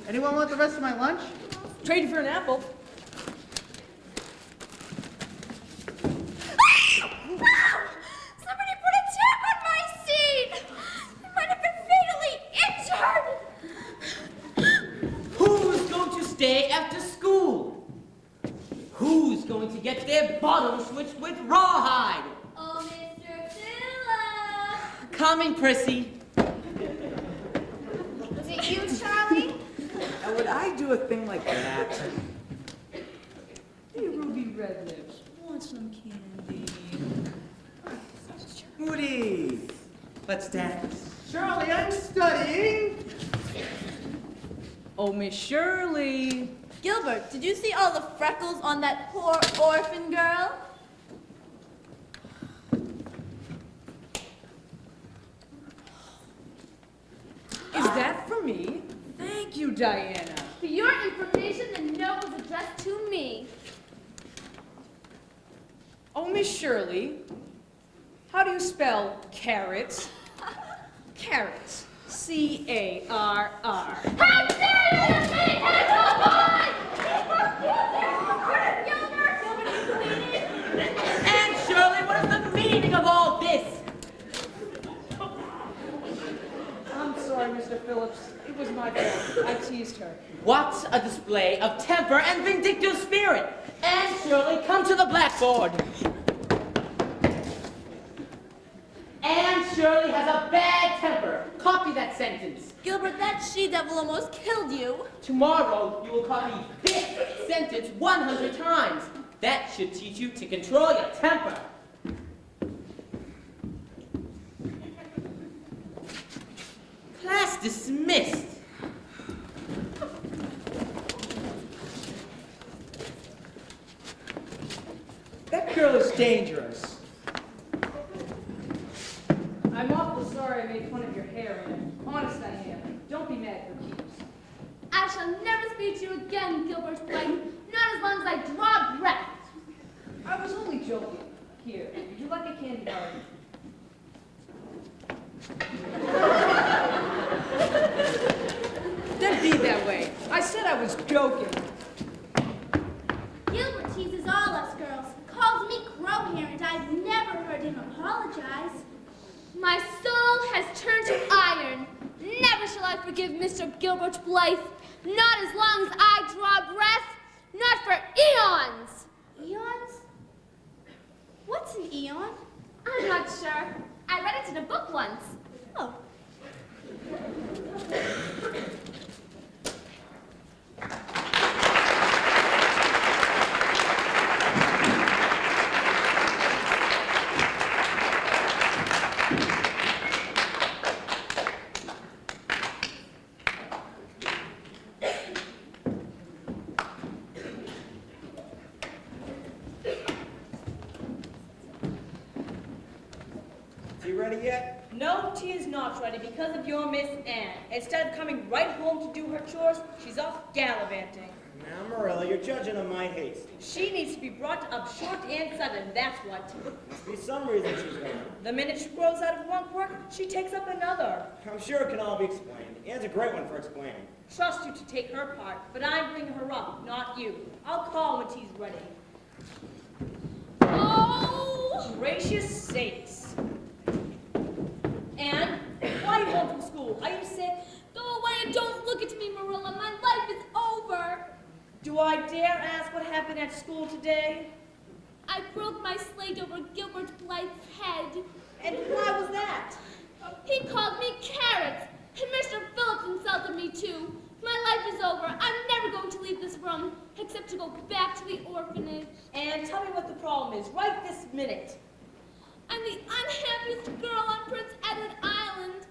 Anyone want the rest of my lunch? Trade for an apple. Somebody put a tap on my seat! I might have been fatally injured! Who's going to stay after school? Who's going to get their bottom switched with rawhide? Oh, Mr. Phillips! Coming, Prissy. Was it you, Charlie? Now, would I do a thing like that? Hey, Ruby Red Lips. Want some candy? Moody, let's dance. Shirley, I'm studying. Oh, Miss Shirley. Gilbert, did you see all the freckles on that poor orphan girl? Is that for me? Thank you, Diana. For your information, the note was addressed to me. Oh, Miss Shirley. How do you spell carrots? Carrots. C-A-R-R. How dare you make me And Shirley, what is the meaning of all this? I'm sorry, Mr. Phillips. It was my fault. I teased her. What a display of temper and vindictive spirit! And Shirley, come to the blackboard. Anne Shirley has a bad temper. Copy that sentence. Gilbert, that she-devil almost killed you. Tomorrow, you will copy this sentence 100 times. That should teach you to control your temper. Class dismissed. That girl is dangerous. I'm awful sorry I made fun of your hair, Anne. Honest I am. Don't be mad for keeps. I shall never speak to you again, Gilbert Blake. Not as long as I draw breath. I was only joking. Here, would you like a candy bar? Don't be that way. I said I was joking. Gilbert teases all us girls. Calls me crow-hair, and I've never heard him apologize. My soul has turned to iron. Never shall I forgive Mr. Gilbert Blythe. Not as long as I draw breath. Not for eons. Eons? What's an eon? I'm not sure. I read it in a book once. Oh. Tea ready yet? No, tea is not ready because of your Miss Anne. Instead of coming right home to do her chores, she's off gallivanting. Now, Marilla, you're judging on my haste. She needs to be brought up short and sudden, that's what. Must be some reason she's gone. The minute she grows out of one quirk, she takes up another. I'm sure it can all be explained. Anne's a great one for explaining. Trust you to take her part, but I'm bringing her up, not you. I'll call when tea's ready. Oh, gracious sakes. Anne, why are you home from school? Are you sick? Go away and don't look at me, Marilla. My life is over. Do I dare ask what happened at school today? I broke my slate over Gilbert Blythe's head. And why was that? He called me carrots, and Mr. Phillips insulted me too. My life is over. I'm never going to leave this room, except to go back to the orphanage. And tell me what the problem is, right this minute. I'm the unhappiest girl on Prince Edward Island.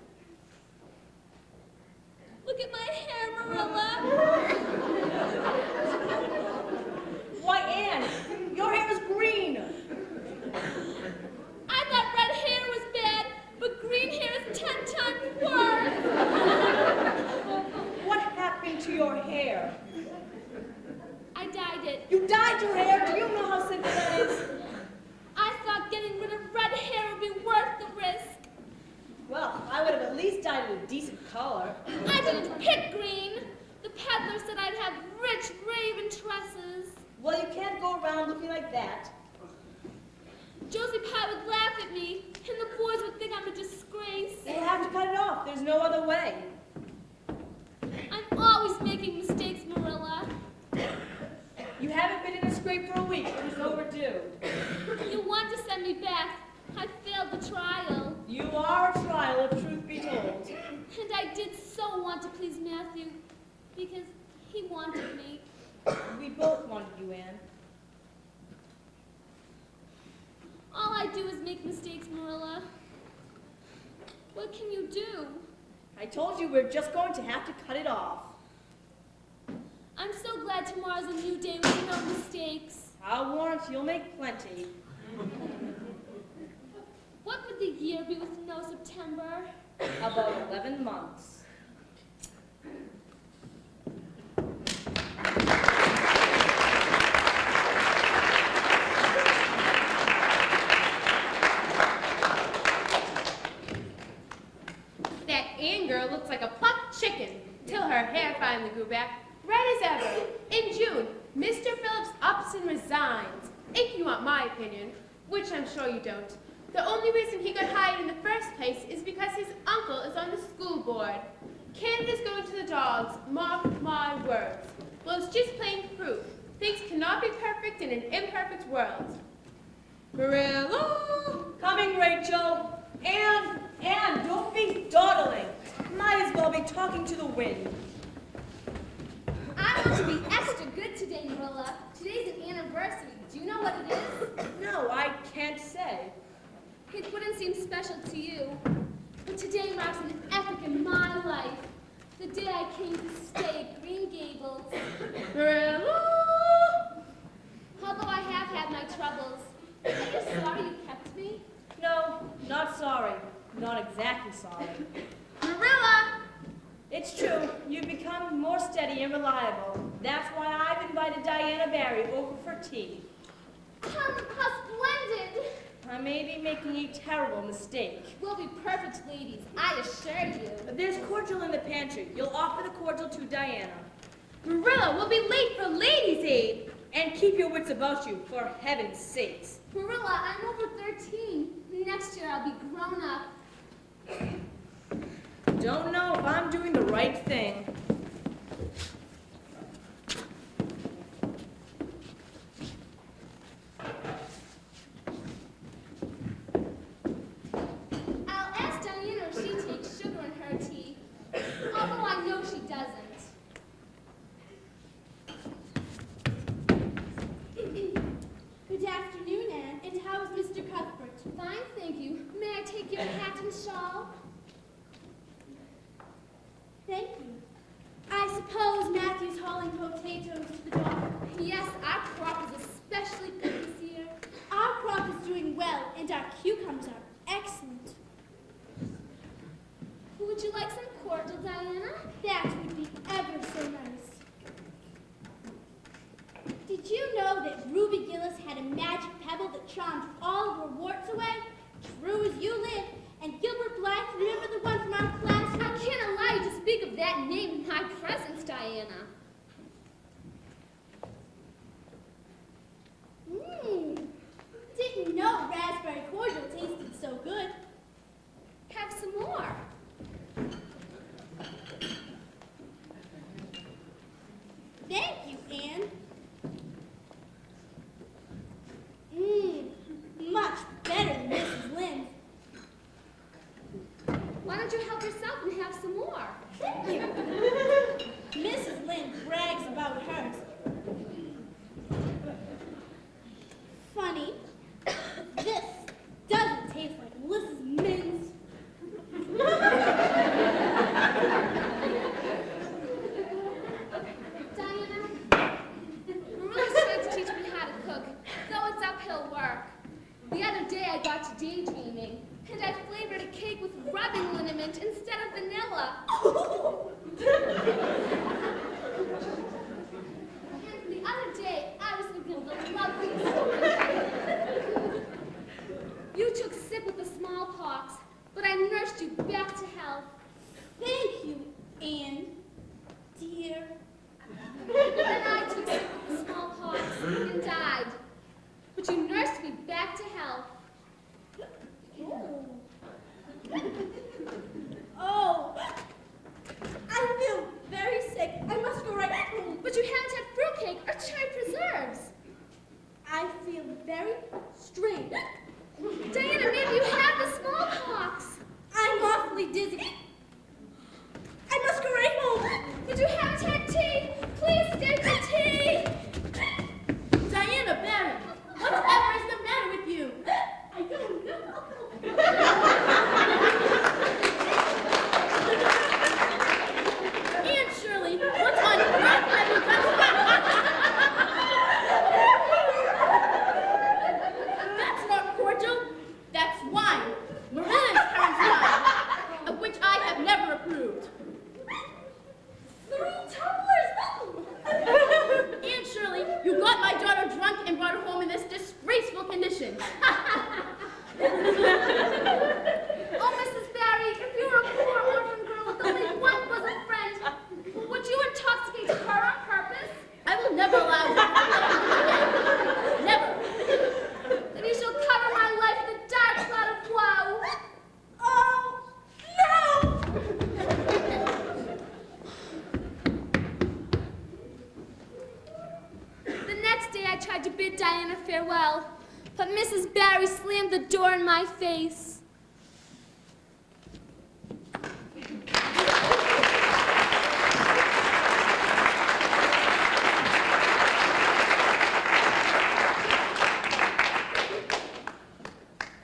Look at my hair, Marilla. Why, Anne, your hair is green. I thought red hair was bad, but green hair is 10 times worse. What happened to your hair? I dyed it. You dyed your hair? Do you know how simple that is? I thought getting rid of red hair would be worth the risk. Well, I would have at least dyed it a decent color. I didn't pick green. The peddler said I'd have rich raven tresses. Well, you can't go around looking like that. Josie Pye would laugh at me, and the boys would think I'm a disgrace. You'll have to cut it off. There's no other way. I'm always making mistakes, Marilla. You haven't been in a scrape for a week. It was overdue. You want to send me back. I failed the trial. You are a trial, if truth be told. And I did so want to please Matthew, because he wanted me. We both wanted you, Anne. All I do is make mistakes, Marilla. What can you do? I told you we're just going to have to cut it off. I'm so glad tomorrow's a new day with no mistakes. I'll warrant you'll make plenty. What would the year be with no September? About 11 months. That Anne girl looks like a plucked chicken, till her hair finally grew back, red as ever. In June, Mr. Phillips ups and resigns. If you want my opinion, which I'm sure you don't. The only reason he got hired in the first place is because his uncle is on the school board. Canada's going to the dogs, mark my words. Well, it's just plain proof. Things cannot be perfect in an imperfect world. Marilla! Coming, Rachel. Anne, don't be dawdling. Might as well be talking to the wind. I want to be extra good today, Marilla. Today's an anniversary. Do you know what it is? No, I can't say. It wouldn't seem special to you, but today marks an epoch in my life. The day I came to stay at Green Gables. Marilla! Although I have had my troubles, are you sorry you kept me? No, not sorry. Not exactly sorry. Marilla! It's true. You've become more steady and reliable. That's why I've invited Diana Barry over for tea. How splendid! I may be making a terrible mistake. We'll be perfect ladies, I assure you. There's cordial in the pantry. You'll offer the cordial to Diana. Marilla, we'll be late for Ladies' Aid. And keep your wits about you, for heaven's sakes. Marilla, I'm over 13. Next year I'll be grown up. Don't know if I'm doing the right thing. I'll ask Diana if she takes sugar in her tea, although I know she doesn't. Good afternoon, Anne. And how is Mr. Cuthbert? Fine, thank you. May I take your hat and shawl? Thank you. I suppose Matthew's hauling potatoes to the dock. Yes, our crop is especially good this year. Our crop is doing well, and our cucumbers are excellent. got to daydreaming, and I flavored a cake with rubbing liniment instead of vanilla. And the other day, I was thinking of the loveliest story. You took sick with the smallpox, but I nursed you back to health. Thank you, Anne, dear. Then I took sick with the smallpox and died. But you nursed me back to health. Oh, I feel very sick. I must go right home. But you haven't had fruitcake or cherry preserves. I feel very strange. Diana, maybe you have the smallpox. I'm awfully dizzy. I must go right home. But you haven't had tea. Please stay for tea. Diana Barry, whatever is the matter with you? I don't know. Aunt Shirley, what on earth have you done? That's not cordial. That's wine. Marilla's parents' wine, of which I have never approved. 3 tumblers! Aunt Shirley, you got my daughter drunk and brought her home in this disgraceful condition. Oh, Mrs. Barry, if you were a poor orphan girl with only one bosom friend, would you intoxicate her on purpose? I will never allow that. Never. Then you shall cover my life with a dark cloud of woe. Oh, no! The next day I tried to bid Diana farewell, but Mrs. Barry slammed the door in my face.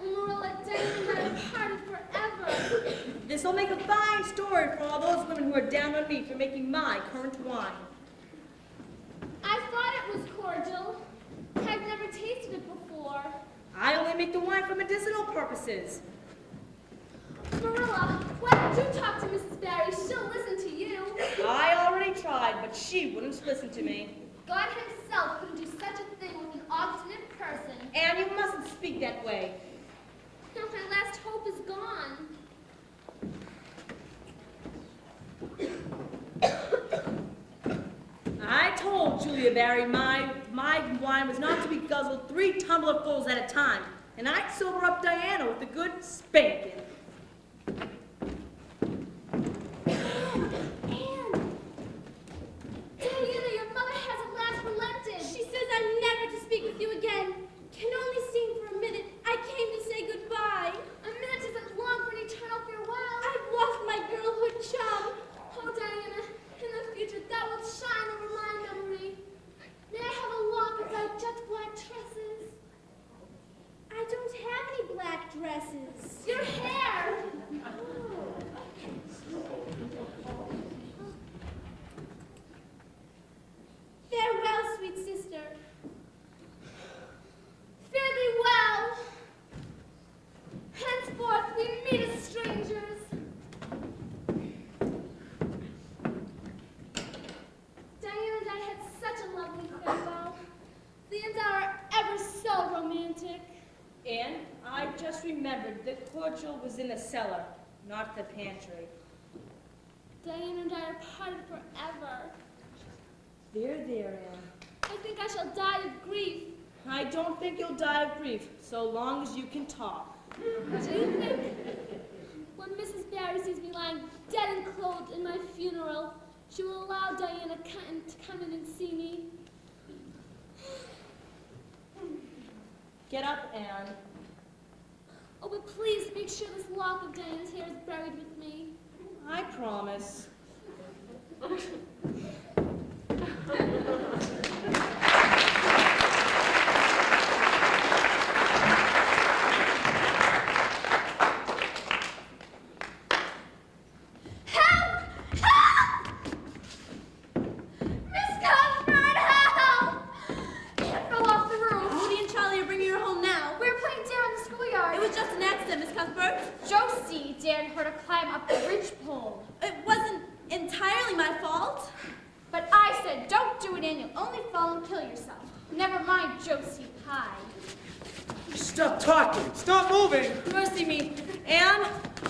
Oh, Marilla, Diana and I parted forever. This'll make a fine story for all those women who are down on me for making my currant wine. I thought it was cordial. I've never tasted it before. I only make the wine for medicinal purposes. Marilla, why don't you talk to Mrs. Barry? She'll listen to you. I already tried, but she wouldn't listen to me. God himself couldn't do such a thing with an obstinate person. And you mustn't speak that way. Now my last hope is gone. I told Julia Barry my wine was not to be guzzled 3 tumblerfuls at a time, and I'd sober up Diana with a good spanking. Anne! Diana, your mother has at last relented. She says I'm never to speak with you again. Can only sing for a minute. I came to say goodbye. A minute isn't long for an eternal farewell. I've lost my girlhood chum. Oh, Diana, in the future thou wilt shine over my memory. May I have a lock of thy jet black tresses? I don't have any black dresses. Your hair! Farewell, sweet sister. Fare thee well. Henceforth we meet as strangers. Diana and I had such a lovely farewell. The ends are ever so romantic. And I just remembered that cordial was in the cellar, not the pantry. Diana and I are parted forever. There, Anne. I think I shall die of grief. I don't think you'll die of grief, so long as you can talk. Do you think when Mrs. Barry sees me lying dead and clothed in my funeral, she will allow Diana to come in and see me? Get up, Anne. Oh, but please make sure this lock of Diana's hair is buried with me. I promise. Help! Help! Miss Cuthbert, help! Anne fell off the roof. Woody and Charlie are bringing her home now. We're playing down in the schoolyard. was just an accident, Miss Cuthbert. Josie dared her to climb up the ridgepole. It wasn't entirely my fault. But I said, don't do it, Anne. You'll only fall and kill yourself. Never mind Josie Pye. Stop talking. Stop moving. Mercy me. Anne,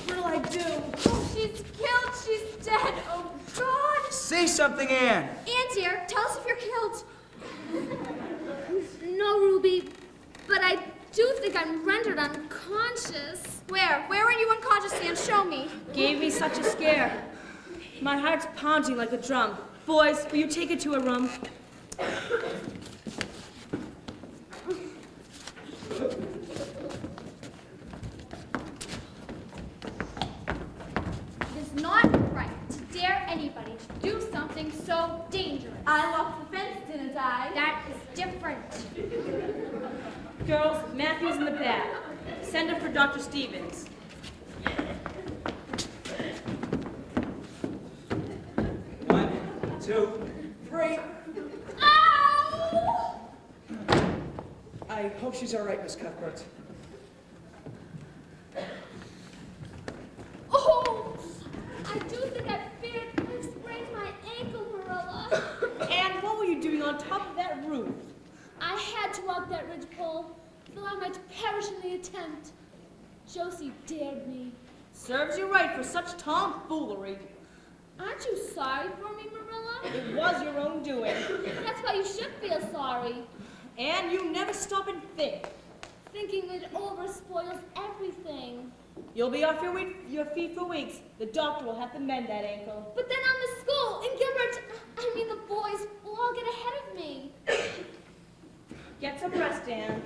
what'll I do? Oh, she's killed. She's dead. Oh, God. Say something, Anne. Anne, dear, tell us if you're killed. No, Ruby, but I do think I'm rendered unconscious. Where? Where were you unconscious, Anne? Show me. Gave me such a scare. My heart's pounding like a drum. Boys, will you take it to a room? It is not right to dare anybody to do something so dangerous. I walked the fence, didn't I? That is different. Girls, Matthew's in the back. Send him for Dr. Stevens. One, two, three. Ow! I hope she's all right, Miss Cuthbert. Oh, I do think I feared I sprained my ankle, Marilla. And what were you doing on top of that roof? I had to walk that ridgepole, though I might perish in the attempt. Josie dared me. Serves you right for such tomfoolery. Aren't you sorry for me, Marilla? It was your own doing. That's why you should feel sorry. And you never stop and think. Thinking it over spoils everything. You'll be off your feet for weeks. The doctor will have to mend that ankle. But then on the school, and Gilbert, I mean the boys, will all get ahead of me. Get some rest, Anne.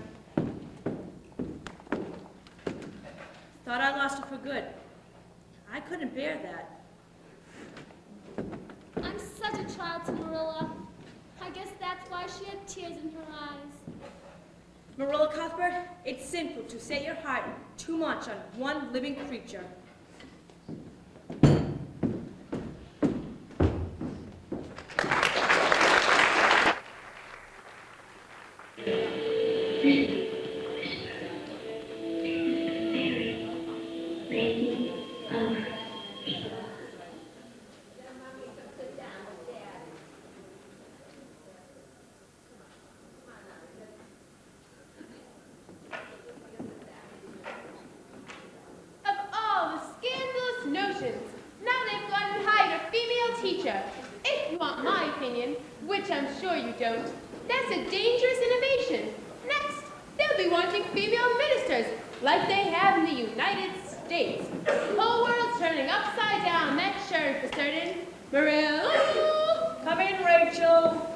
Thought I lost her for good. I couldn't bear that. I'm such a child to Marilla. I guess that's why she had tears in her eyes. Marilla Cuthbert, it's sinful to set your heart too much on one living creature. Of all the scandalous notions, now they've gone and hired a female teacher. If you want my opinion, which I'm sure you don't, that's a dangerous innovation. Next, they'll be wanting female ministers, like they have in the United States. Whole world's turning upside down, that's sure for certain. Marilla! Come in, Rachel.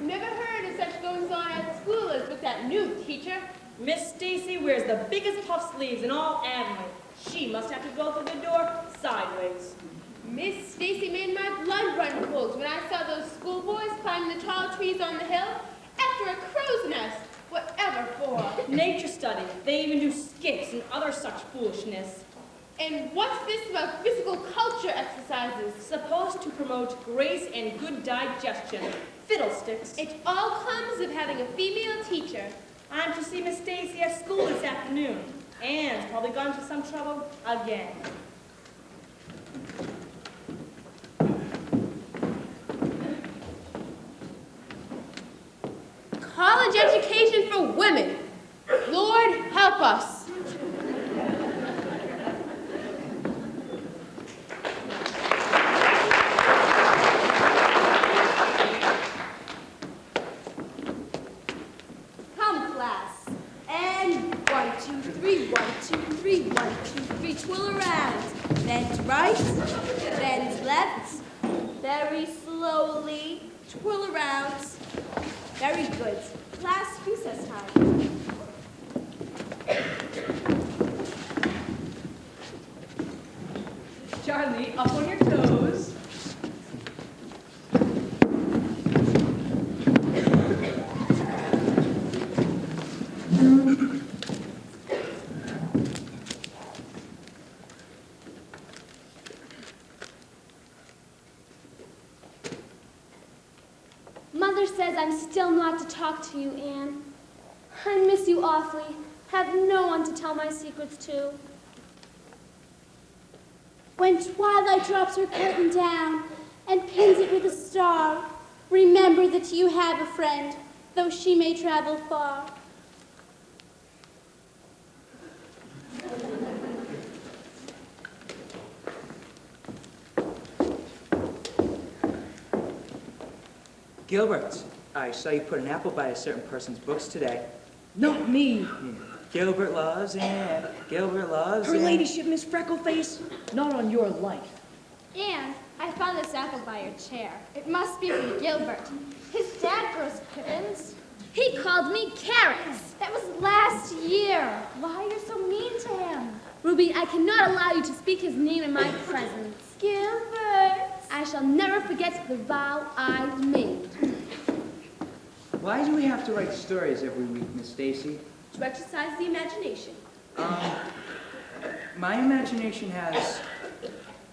Never heard of such goings on at school as with that new teacher. Miss Stacy wears the biggest puff sleeves in all Avonlea. She must have to go through the door sideways. Miss Stacy made my blood run cold when I saw those schoolboys climbing the tall trees on the hill after a crow's nest. Whatever for? Nature study. They even do skips and other such foolishness. And what's this about physical culture exercises? Supposed to promote grace and good digestion. Fiddlesticks. It all comes of having a female teacher. I'm to see Miss Stacy at school this afternoon. Anne's probably gone into some trouble again. College education for women. Lord help us. Come, class. And 1, 2, 3, 1, 2, 3, 1, 2, 3, twirl around. Bend right, bend left. Very slowly, twirl around. Very good. Class recess time. Charlie, up on your toes. Mother says I'm still not to talk to you, Anne. I miss you awfully. Have no one to tell my secrets to. When twilight drops her curtain down and pins it with a star, remember that you have a friend, though she may travel far. Gilbert, I saw you put an apple by a certain person's books today. Not me. Gilbert loves Anne. Gilbert loves Her Anne. ladyship, Miss Freckleface. Not on your life. And I found this apple by your chair. It must be from Gilbert. His dad grows pippins. He called me carrots. That was last year. Why are you so mean to him? Ruby, I cannot allow you to speak his name in my presence. Gilbert. I shall never forget the vow I made. Why do we have to write stories every week, Miss Stacy? To exercise the imagination. My imagination has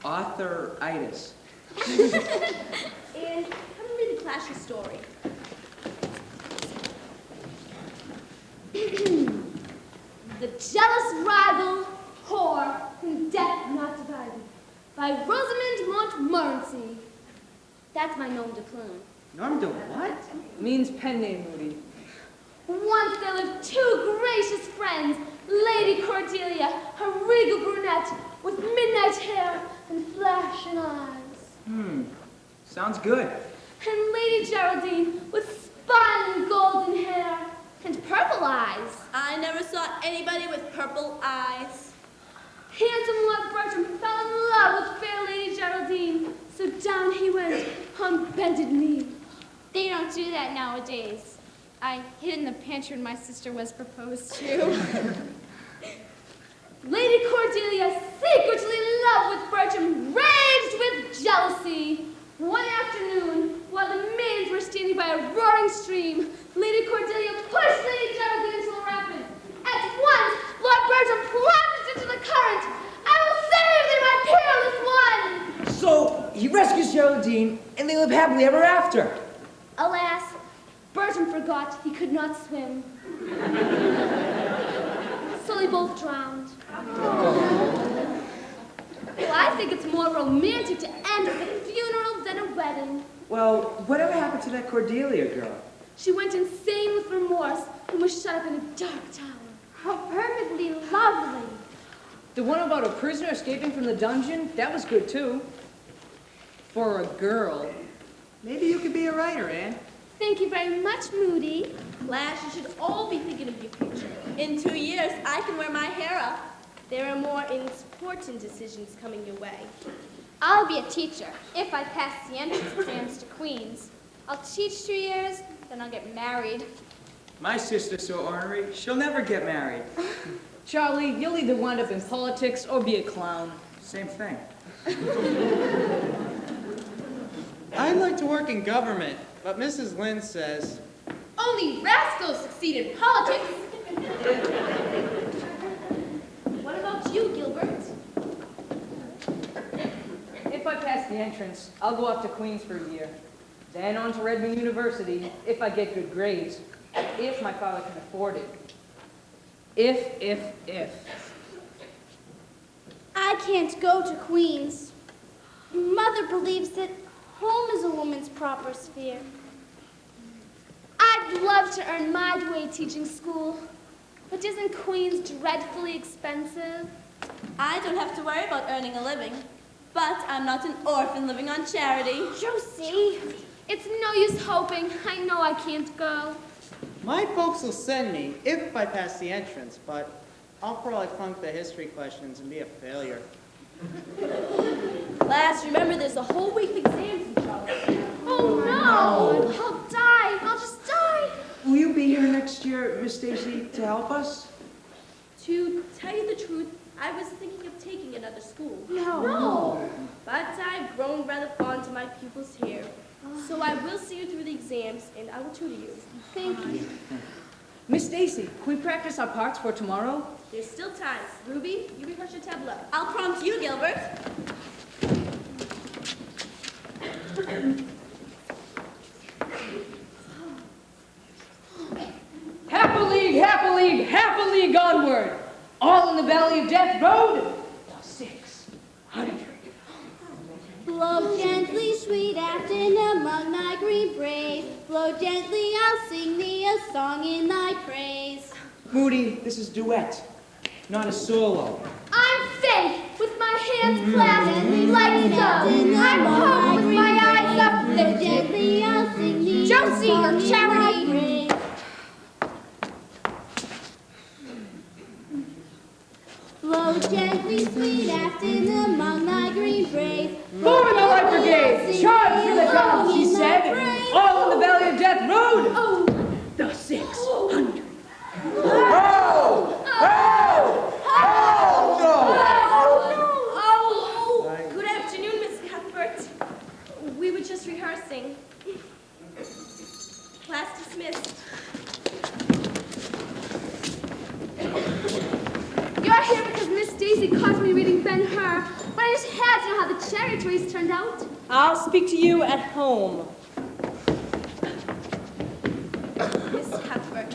authoritis. And come and read the class your story. The Jealous Rival, Whore, and Death Not Divided by Rosamond Montmorency. That's my nom de plume. Norm de what? Means pen name, Moody. Once there lived two gracious friends, Lady Cordelia, a regal brunette with midnight hair and flashing eyes, Sounds good. and Lady Geraldine with spun golden hair and purple eyes. I never saw anybody with purple eyes. Handsome Lord Bertram fell in love with fair Lady Geraldine, so down he went on bended knee. They don't do that nowadays. I hid in the pantry when my sister was proposed to. Lady Cordelia, secretly in love with Bertram, raged with jealousy. One afternoon, while the maidens were standing by a roaring stream, Lady Cordelia pushed Lady Geraldine into the rapids. At once, Lord Bertram plunged into the current. I will save thee, my peerless one! So, he rescues Geraldine, and they live happily ever after. Alas, Bertram forgot he could not swim. So they both drowned. Well, I think it's more romantic to end with a funeral than a wedding. Well, whatever happened to that Cordelia girl? She went insane with remorse and was shut up in a dark tower. How perfectly lovely. The one about a prisoner escaping from the dungeon, that was good too. For a girl. Maybe you could be a writer, Anne. Thank you very much, Moody. Class, you should all be thinking of your future. In 2 years, I can wear my hair up. There are more important decisions coming your way. I'll be a teacher if I pass the entrance exams to Queen's. I'll teach 2 years, then I'll get married. My sister's so ornery, she'll never get married. Charlie, you'll either wind up in politics or be a clown. Same thing. I'd like to work in government, but Mrs. Lynn says, Only rascals succeed in politics. What about you, Gilbert? If I pass the entrance, I'll go off to Queen's for a year. Then on to Redmond University, if I get good grades. If my father can afford it. If. I can't go to Queen's. Mother believes that home is a woman's proper sphere. I'd love to earn my way teaching school, but isn't Queen's dreadfully expensive? I don't have to worry about earning a living, but I'm not an orphan living on charity. Josie, it's no use hoping. I know I can't go. my folks will send me if I pass the entrance, but I'll probably flunk the history questions and be a failure. Class, remember there's a whole week of exams in Charlotte. Oh no! I'll die. I'll just die. Will you be here next year, Miss Stacy, to help us? To tell you the truth, I was thinking of taking another school. No. But I've grown rather fond of my pupils here. So I will see you through the exams, and I will tutor you. Thank you. Miss Stacy, can we practice our parts for tomorrow? There's still time. Ruby, you rehearse your tableau. I'll prompt you, Gilbert. the valley of death rode the 600. Blow gently, sweet Afton, among thy green braes. Blow gently, I'll sing thee a song in thy praise. Moody, this is duet, not a solo. I'm Faith, with my hands clasped like so. I'm Hope, with my eyes Blow uplifted. gently, I'll sing thee Josie, a song your in charity. thy praise. Blow gently, sweet Afton, among thy green braes. Forward the light brigade! Charge through the guns, he said. All in the valley of death rode the 600. Oh, good afternoon, Miss Cuthbert. We were just rehearsing. Class dismissed. You're here because Miss Stacy caught me reading Ben-Hur, but I just had to know how the chariot race turned out. I'll speak to you at home. Miss Cuthbert,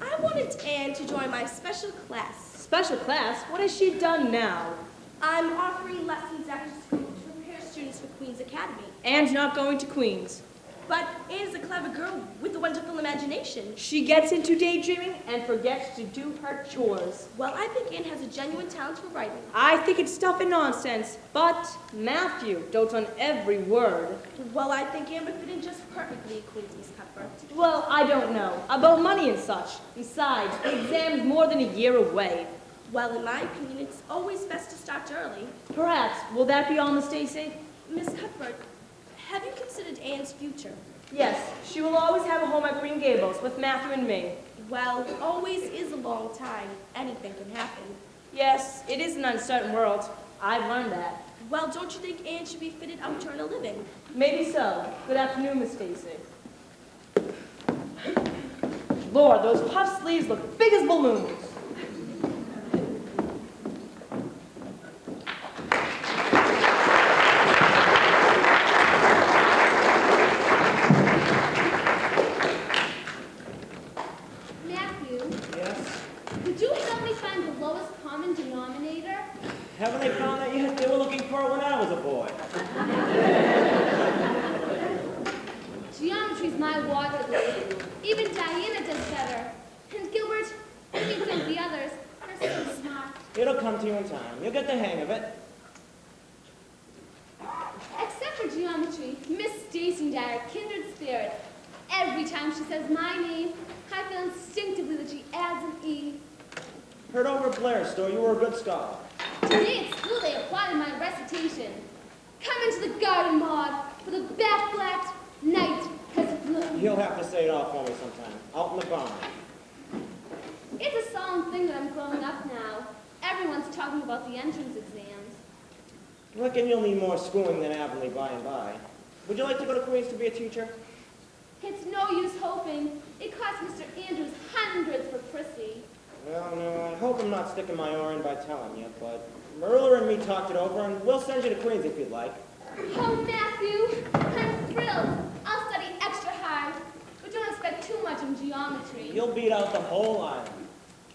I wanted Anne to join my special class. Special class? What has she done now? I'm offering lessons after school to prepare students for Queen's Academy. Anne's not going to Queen's. But Anne is a clever girl with a wonderful imagination. She gets into daydreaming and forgets to do her chores. Well, I think Anne has a genuine talent for writing. I think it's stuff and nonsense, but Matthew dotes on every word. Well, I think Anne would fit in just perfectly at Queen's, Miss Cuthbert. Well, I don't know. About money and such. Besides, the exam's more than a year away. Well, in my opinion, it's always best to start early. Perhaps. Will that be all, Miss Stacy? Miss Cuthbert, have you considered Anne's future? Yes. She will always have a home at Green Gables with Matthew and me. Well, always is a long time. Anything can happen. Yes, it is an uncertain world. I've learned that. Well, don't you think Anne should be fitted out to earn a living? Maybe so. Good afternoon, Miss Stacy. Lord, those puff sleeves look big as balloons. Matthew, Yes? could you help me find the lowest common denominator? Haven't they found that yet? They were looking for it when I was a boy. Geometry's my Waterloo. Even Diana does better. And Gilbert, I think some of the others are so smart. It'll come to you in time. You'll get the hang of it. Except for geometry, Miss Stacy and I are kindred spirits. Every time she says my name, I feel instinctively that she adds an E. Heard over at Blair's store you were a good scholar. Today at school they applauded my recitation. Come into the garden, Maud, for the bat-flat night has flown. You'll have to say it all for me sometime. Out in the barn. It's a solemn thing that I'm growing up now. Everyone's talking about the entrance exams. Reckon you'll need more schooling than Avonlea by and by. Would you like to go to Queens to be a teacher? It's no use hoping. It cost Mr. Andrews hundreds for Prissy. Well, no, I hope I'm not sticking my oar in by telling you, but Marilla and me talked it over, and we'll send you to Queens if you'd like. Oh, Matthew, I'm thrilled. I'll study extra hard, but don't expect too much in geometry. You'll beat out the whole island.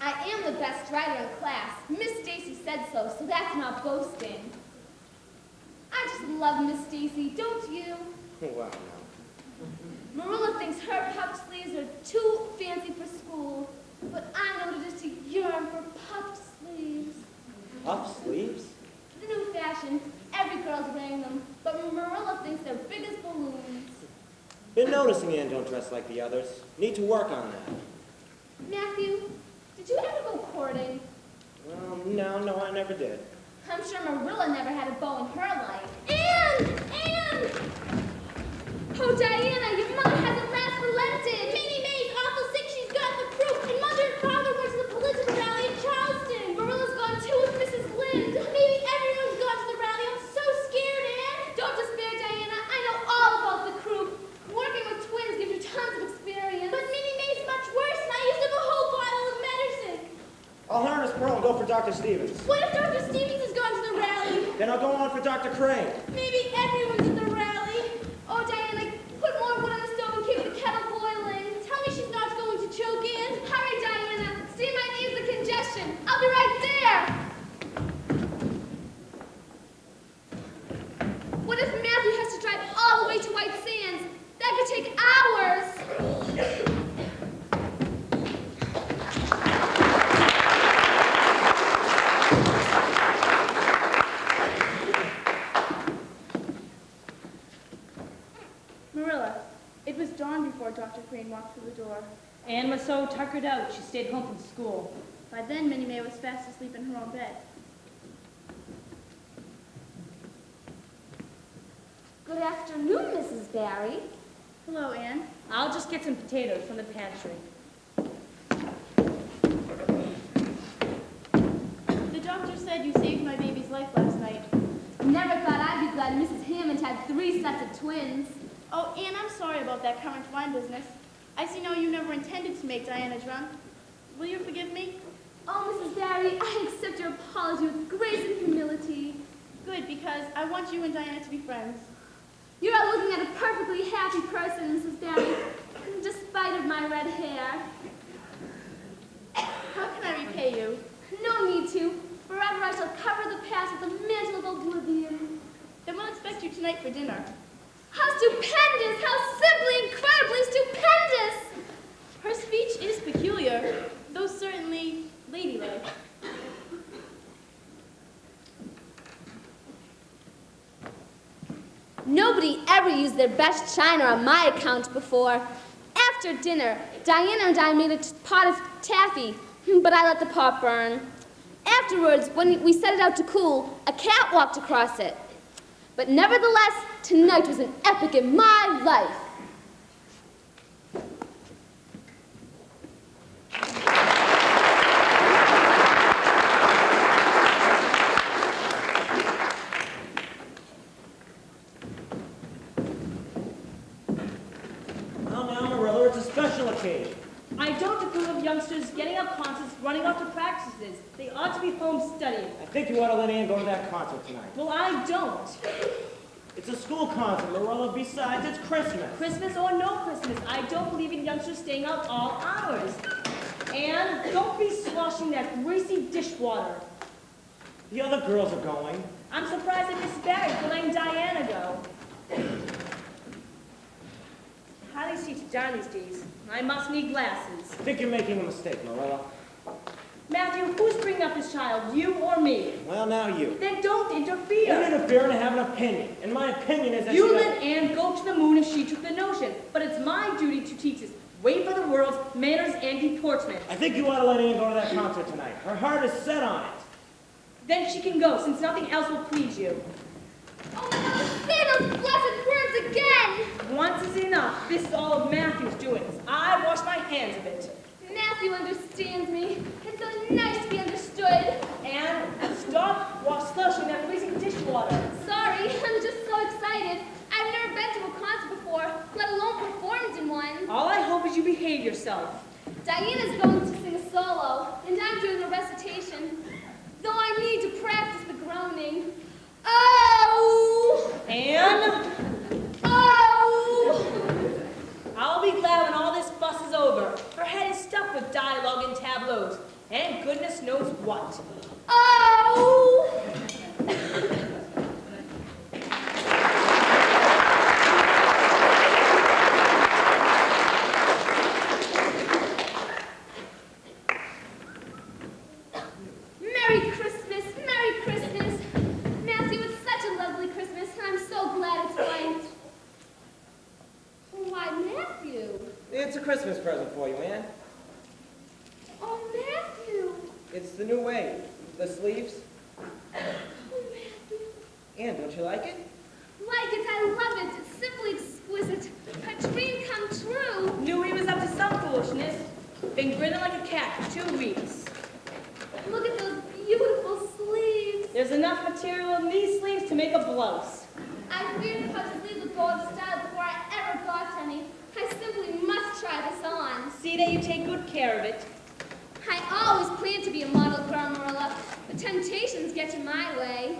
I am the best writer in class. Miss Stacy said so, so that's not boasting. I just love Miss Stacy, don't you? Well, no. Marilla thinks her puffed sleeves are too fancy for school, but I know just to yearn for puffed sleeves. Puff sleeves? The new fashion. Every girl's wearing them, but Marilla thinks they're big as balloons. Been noticing Anne don't dress like the others. Need to work on that. Matthew, did you ever go courting? Well, no, I never did. I'm sure Marilla never had a beau in her life. Anne! Oh, Diana, your mother hasn't last relented. Minnie Mae's awful sick, she's got the croup, and Mother and Father went to the political rally in Charleston. Marilla's gone too with Mrs. Lynde. Maybe everyone's gone to the rally. I'm so scared, Anne. Don't despair, Diana. I know all about the croup. Working with twins gives you tons of experience. But Minnie Mae's much worse, and I used up a whole bottle of medicine. I'll harness Pearl and go for Dr. Stevens. What if Dr. Stevens has gone to the rally? Then I'll go on for Dr. Crane. Maybe everyone's at the rally. Oh, Diana, put more wood on the stove and keep the kettle boiling. Tell me she's not going to choke in. Hurry, Diana. Steam my knees, the That could take hours. Marilla, it was dawn before Dr. Crane walked through the door. Anne was so tuckered out she stayed home from school. By then, Minnie May was fast asleep in her own bed. Good afternoon, Mrs. Barry. Hello, Anne. I'll just get some potatoes from the pantry. The doctor said you saved my baby's life last night. Never thought I'd be glad Mrs. Hammond had 3 sets of twins. Oh, Anne, I'm sorry about that currant wine business. I see now you never intended to make Diana drunk. Will you forgive me? Oh, Mrs. Barry, I accept your apology with grace and humility. Good, because I want you and Diana to be friends. You're all looking at a perfectly happy person, Mrs. Barry, despite of my red hair. How can I repay you? No need to. Forever I shall cover the past with a mantle of oblivion. Then we'll expect you tonight for dinner. How stupendous! How simply, incredibly stupendous! Her speech is peculiar, though certainly ladylike. Nobody ever used their best china on my account before. After dinner, Diana and I made a pot of taffy, but I let the pot burn. Afterwards, when we set it out to cool, a cat walked across it. But nevertheless, tonight was an epic in my life. Now, Marilla, it's a special occasion. I don't approve of youngsters getting up concerts, running off to practices. They ought to be home studying. I think you ought to let Anne go to that concert tonight. Well, I don't. It's a school concert, Marilla. Besides, it's Christmas. Christmas or no Christmas, I don't believe in youngsters staying out all hours. And don't be sloshing that greasy dishwater. The other girls are going. I'm surprised that Miss Barry's letting Diana go. How do you see John these days? I must need glasses. I think you're making a mistake, Marilla. Matthew, who's bringing up this child, you or me? Well, now you. Then don't interfere. You interfere and I have an opinion. And my opinion is that You she let Anne go to the moon if she took the notion. But it's my duty to teach this way for the world's manners and deportment. I think you ought to let Anne go to that concert tonight. Her heart is set on it. Then she can go, since nothing else will please you. Oh, no, say those blessed words again! Once is enough. This is all of Matthew's doings. I wash my hands of it. Matthew understands me. It's so nice to be understood. And stop slushing that greasy dishwater. Sorry, I'm just so excited. I've never been to a concert before, let alone performed in one. All I hope is you behave yourself. Diana's going to sing a solo, and I'm doing a recitation. Though I need to practice the groaning. Oh! Anne? Oh! I'll be glad when all this fuss is over. Her head is stuffed with dialogue and tableaus, and goodness knows what. Oh! Merry Christmas! Merry Christmas! Matthew, it's such a lovely Christmas, and I'm so glad it's white. Why, Matthew? It's a Christmas present for you, Anne. Oh, Matthew! It's the new way. The sleeves. Oh, Matthew. Anne, don't you like it? Like it, I love it. It's simply exquisite. A dream come true. Knew he was up to some foolishness. Been grinning like a cat for 2 weeks. Look at those beautiful sleeves. There's enough material in these sleeves to make a blouse. I feared if I was to leave the gold style before I ever got any. I simply must try this on. See that you take good care of it. I always planned to be a model girl, Marilla, but temptations get in my way.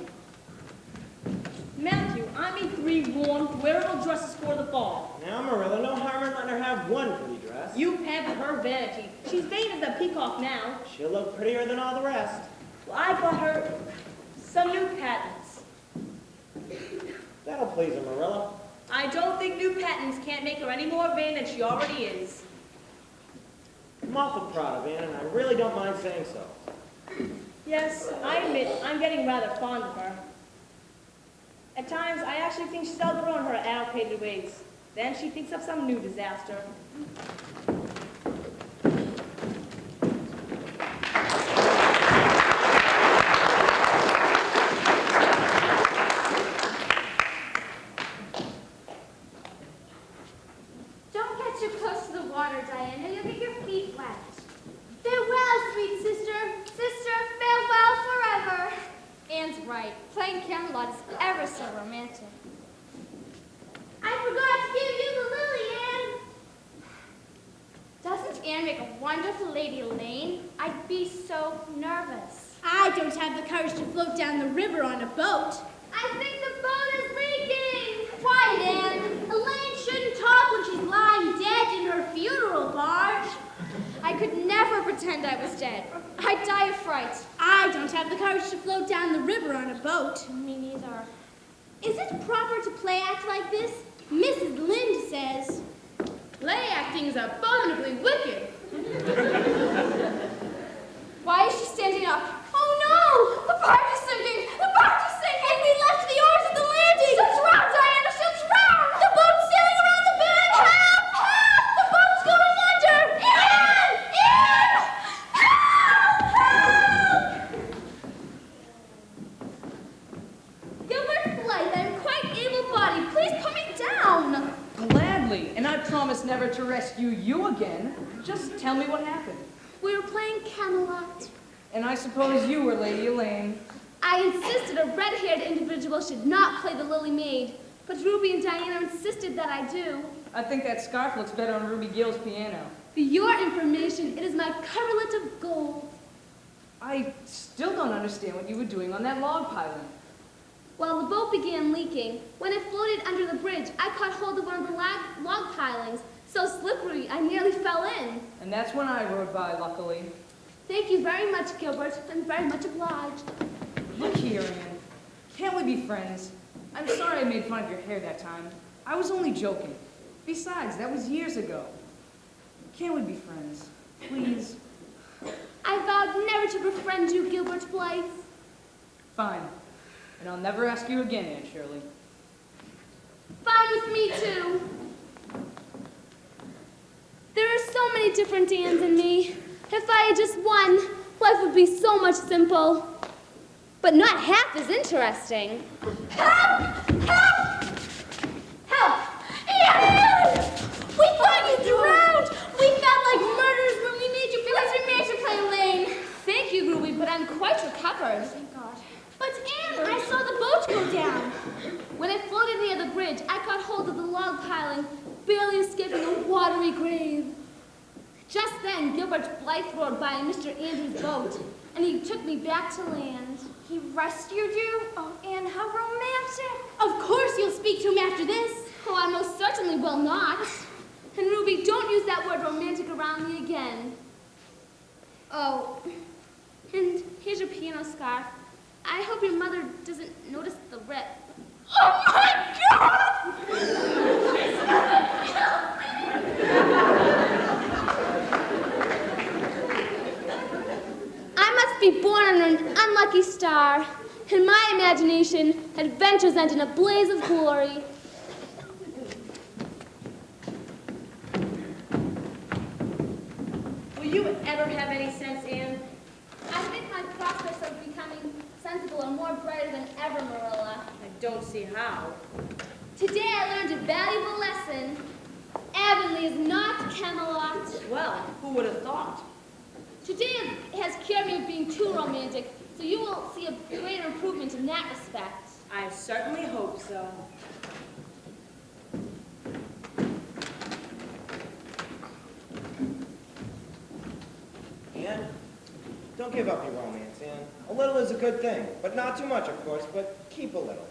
Matthew, I made 3 warm, wearable dresses for the fall. Now, Marilla, no harm in letting her have one pretty dress. You pampered her vanity. She's vain as a peacock now. She'll look prettier than all the rest. Well, I got her some new patents. That'll please her, Marilla. I don't think new patents can't make her any more vain than she already is. I'm awful proud of Anne, and I really don't mind saying so. Yes, I admit I'm getting rather fond of her. At times, I actually think she's outgrown her allocated ways. Then she thinks of some new disaster. Don't get too close to the water, Diana. You'll get your feet wet. Farewell, sweet sister. Sister, farewell forever. Anne's right. Playing Camelot is ever so romantic. I forgot to give you the lily, Anne. Doesn't Anne make a wonderful Lady Elaine? I'd be so nervous. I don't have the courage to float down the river on a boat. I think the boat is leaking. Quiet, Anne. Elaine shouldn't talk when she's lying dead in her funeral barge. I could never pretend I was dead. I'd die of fright. I don't have the courage to float down the river on a boat. Me neither. Is it proper to play act like this? Mrs. Lynde says. Play acting is abominably wicked. Why is she standing up? Oh no! The barge is sinking! The barge is sinking! And we left the oars at the landing! She'll drown, Diana! She'll drown! The boat's sailing around the bend! Help! Help! The boat's going under! Anne! Anne! Gilbert Blythe, I'm quite able-bodied. Please put me down. Gladly, and I promise never to rescue you again. Just tell me what happened. We were playing Camelot. And I suppose you were Lady Elaine. I insisted a red-haired individual should not play the Lily Maid, but Ruby and Diana insisted that I do. I think that scarf looks better on Ruby Gill's piano. For your information, it is my coverlet of gold. I still don't understand what you were doing on that log piling. While the boat began leaking, when it floated under the bridge, I caught hold of one of the log pilings. So slippery, I nearly fell in. And that's when I rode by, luckily. Thank you very much, Gilbert. I'm very much obliged. Look here, Anne. Can't we be friends? I'm sorry I made fun of your hair that time. I was only joking. Besides, that was years ago. Can't we be friends? Please? I vowed never to befriend you, Gilbert Blythe. Fine. And I'll never ask you again, Aunt Shirley. Fine with me, too. There are so many different Annes in me. If I had just one, life would be so much simple. But not half as interesting. Help! Help! Help! Anne! We thought you drowned! We felt like murderers when we made you Because we made you play Elaine. Thank you, Ruby, but I'm quite recovered. Thank God. But Anne, I saw the boat go down. When it floated near the bridge, I caught hold of the log piling, barely escaping a watery grave. Just then, Gilbert Blythe rode by in Mr. Andrews' boat, and he took me back to land. He rescued you? Oh, Anne, how romantic. Of course you'll speak to him after this. Oh, I most certainly will not. And Ruby, don't use that word romantic around me again. Oh, and here's your piano scarf. I hope your mother doesn't notice the rip. Oh my God! I must be born under an unlucky star. In my imagination, adventures end in a blaze of glory. Will you ever have any sense, Anne? I think my prospects of becoming sensible are more brighter than ever, Marilla. I don't see how. Today I learned a valuable lesson. Avonlea is not Camelot. Well, who would have thought? Today has cured me of being too romantic, so you will see a greater improvement in that respect. I certainly hope so. Anne, don't give up your romance, Anne. A little is a good thing, but not too much, of course, but keep a little.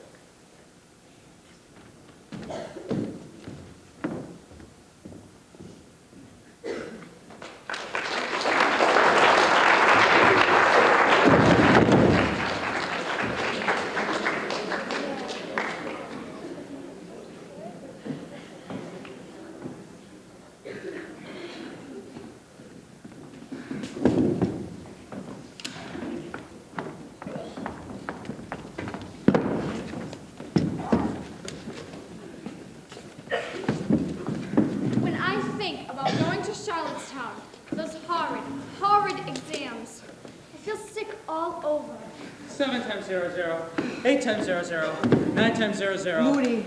7 times 0, 0. 8 times 0, 0. 9 times 0, 0. Moody,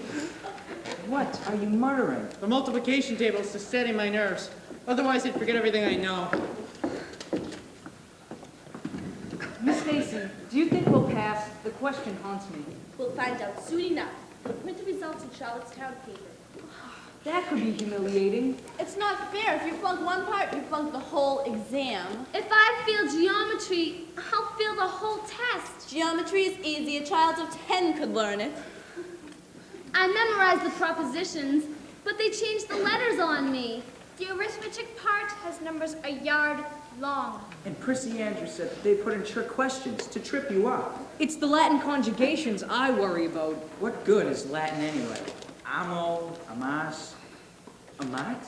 what are you muttering? The multiplication table is to steady my nerves. Otherwise, I'd forget everything I know. Miss Stacy, do you think we'll pass? The question haunts me. We'll find out soon enough. We'll print the results in Charlottetown paper. That could be humiliating. It's not fair. If you flunk one part, you flunk the whole exam. If I fail geometry, I'll fail the whole test. Geometry is easy. A child of 10 could learn it. I memorized the propositions, but they changed the letters on me. The arithmetic part has numbers a yard long. And Prissy Andrews said they put in trick questions to trip you up. It's the Latin conjugations I worry about. What good is Latin anyway? Amo, amas, amat?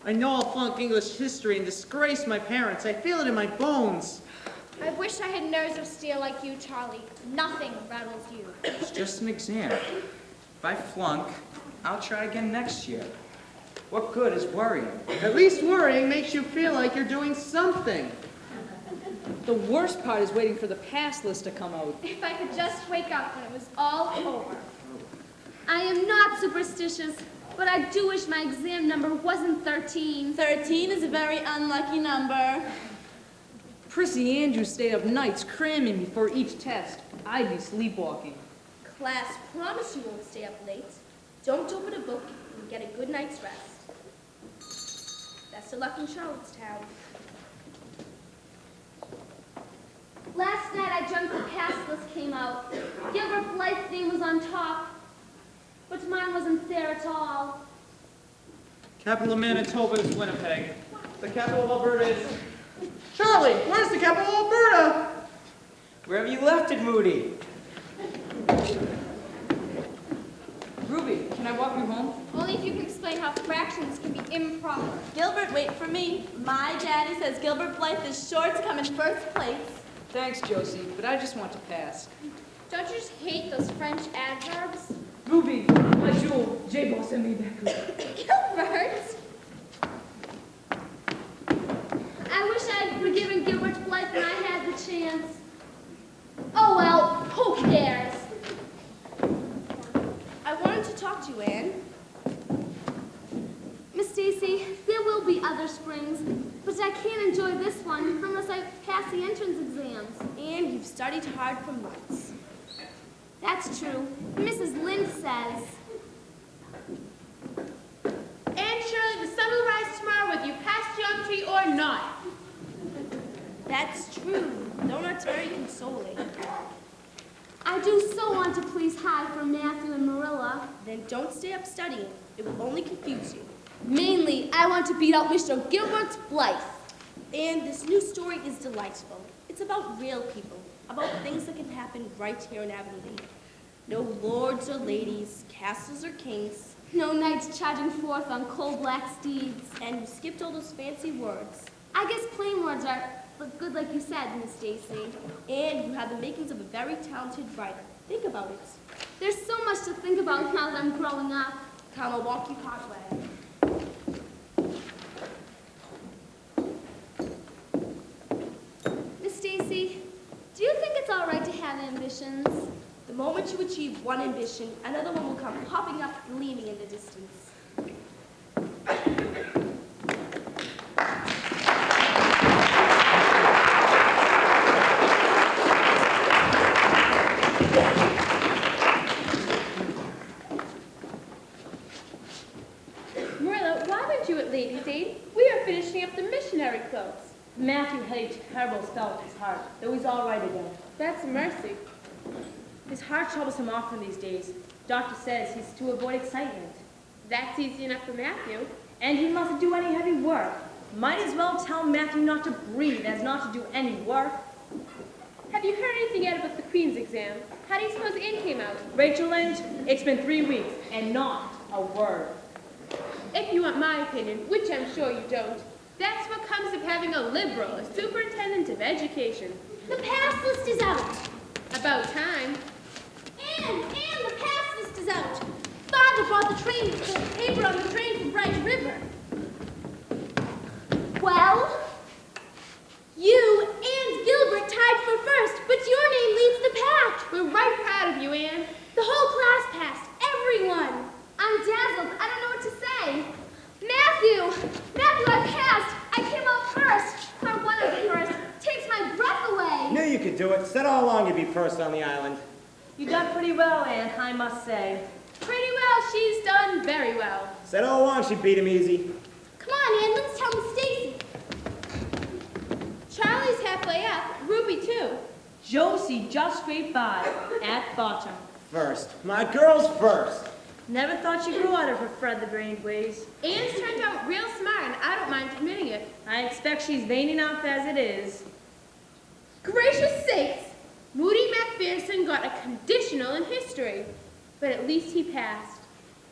I know I'll flunk English history and disgrace my parents. I feel it in my bones. I wish I had nerves of steel like you, Charlie. Nothing rattles you. It's just an exam. If I flunk, I'll try again next year. What good is worrying? At least worrying makes you feel like you're doing something. The worst part is waiting for the pass list to come out. If I could just wake up when it was all over. I am not superstitious, but I do wish my exam number wasn't 13. 13 is a very unlucky number. Prissy Andrews stayed up nights cramming before each test. I'd be sleepwalking. Class, promise you won't stay up late. Don't open a book and get a good night's rest. Best of luck in Charlottetown. Last night I dreamt the pass list came out. Gilbert Blythe's name was on top, but mine wasn't there at all. Capital of Manitoba is Winnipeg. The capital of Alberta is... Charlie, where's the capital of Alberta? Where have you left it, Moody? Ruby, can I walk you home? Only if you can explain how fractions can be improper. Gilbert, wait for me. My daddy says Gilbert Blythe is sure to come in first place. Thanks, Josie, but I just want to pass. Don't you just hate those French adverbs? Ruby, my jewel, J-Boss and me back. Gilbert! I wish I had forgiven Gilbert Blythe when I had the chance. Oh well, who cares? I wanted to talk to you, Anne. Miss Stacy, there will be other springs, but I can't enjoy this one unless I pass the entrance exams. And you've studied hard for months. That's true. Mrs. Lynde says. And Shirley, the sun will rise tomorrow whether you pass geometry or not. That's true, though not very consoling. I do so want to please Hi for Matthew and Marilla. Then don't stay up studying. It will only confuse you. Mainly, I want to beat out Mr. Gilbert Blythe. And this new story is delightful. It's about real people, about things that can happen right here in Avonlea. No lords or ladies, castles or kings. No knights charging forth on coal black steeds. And you skipped all those fancy words. I guess plain words are good like you said, Miss Stacy. And you have the makings of a very talented writer. Think about it. There's so much to think about now that I'm growing up. Come, I'll walk you partway. Miss Stacy, do you think it's all right to have ambitions? The moment you achieve one ambition, another one will come popping up, gleaming in the distance. Marilla, why weren't you at Ladies' Aid? We are finishing up the missionary clothes. Matthew had a terrible spell with his heart, though he's all right again. That's a mercy. His heart troubles him often these days. Doctor says he's to avoid excitement. That's easy enough for Matthew. And he mustn't do any heavy work. Might as well tell Matthew not to breathe as not to do any work. Have you heard anything yet about the Queen's exam? How do you suppose Anne came out? Rachel Lynde, it's been 3 weeks, and not a word. If you want my opinion, which I'm sure you don't, that's what comes of having a liberal as superintendent of education. The pass list is out. About time. And the pass list is out. Father brought the paper on the train from Bright River. Well? You and Gilbert tied for first, but your name leads the won. I'm dazzled. I don't know what to say. Matthew! Matthew, I passed! I came out first! Or one of the first. Takes my breath away! Knew you could do it. Said all along you'd be first on the island. You done pretty well, Anne, I must say. Pretty well, she's done very well. Said all along she'd beat him easy. Come on, Ann, let's tell Miss Stacy. Charlie's halfway up. Ruby, too. Josie just scraped by, at bottom. First. My girl's first. Never thought she grew out of her Fred the Brain ways. Anne's turned out real smart, and I don't mind admitting it. I expect she's vain enough as it is. Gracious sakes! Moody MacPherson got a conditional in history, but at least he passed.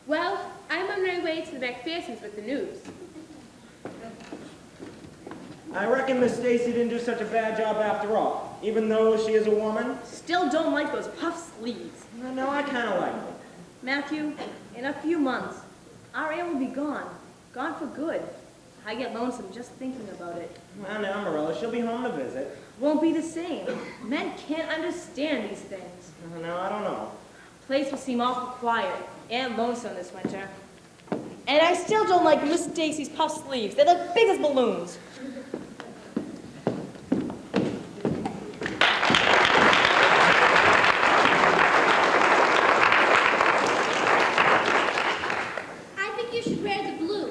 Well, I'm on my way to the MacPhersons with the news. I reckon Miss Stacy didn't do such a bad job after all, even though she is a woman. Still don't like those puff sleeves. No, I kind of like them. Matthew, in a few months, our Anne will be gone. Gone for good. I get lonesome just thinking about it. Well, now, Marilla, she'll be home to visit. Won't be the same. Men can't understand these things. No, I don't know. Place will seem awful quiet and lonesome this winter. And I still don't like Miss Stacy's puff sleeves. They're the biggest balloons. I think you should wear the blue.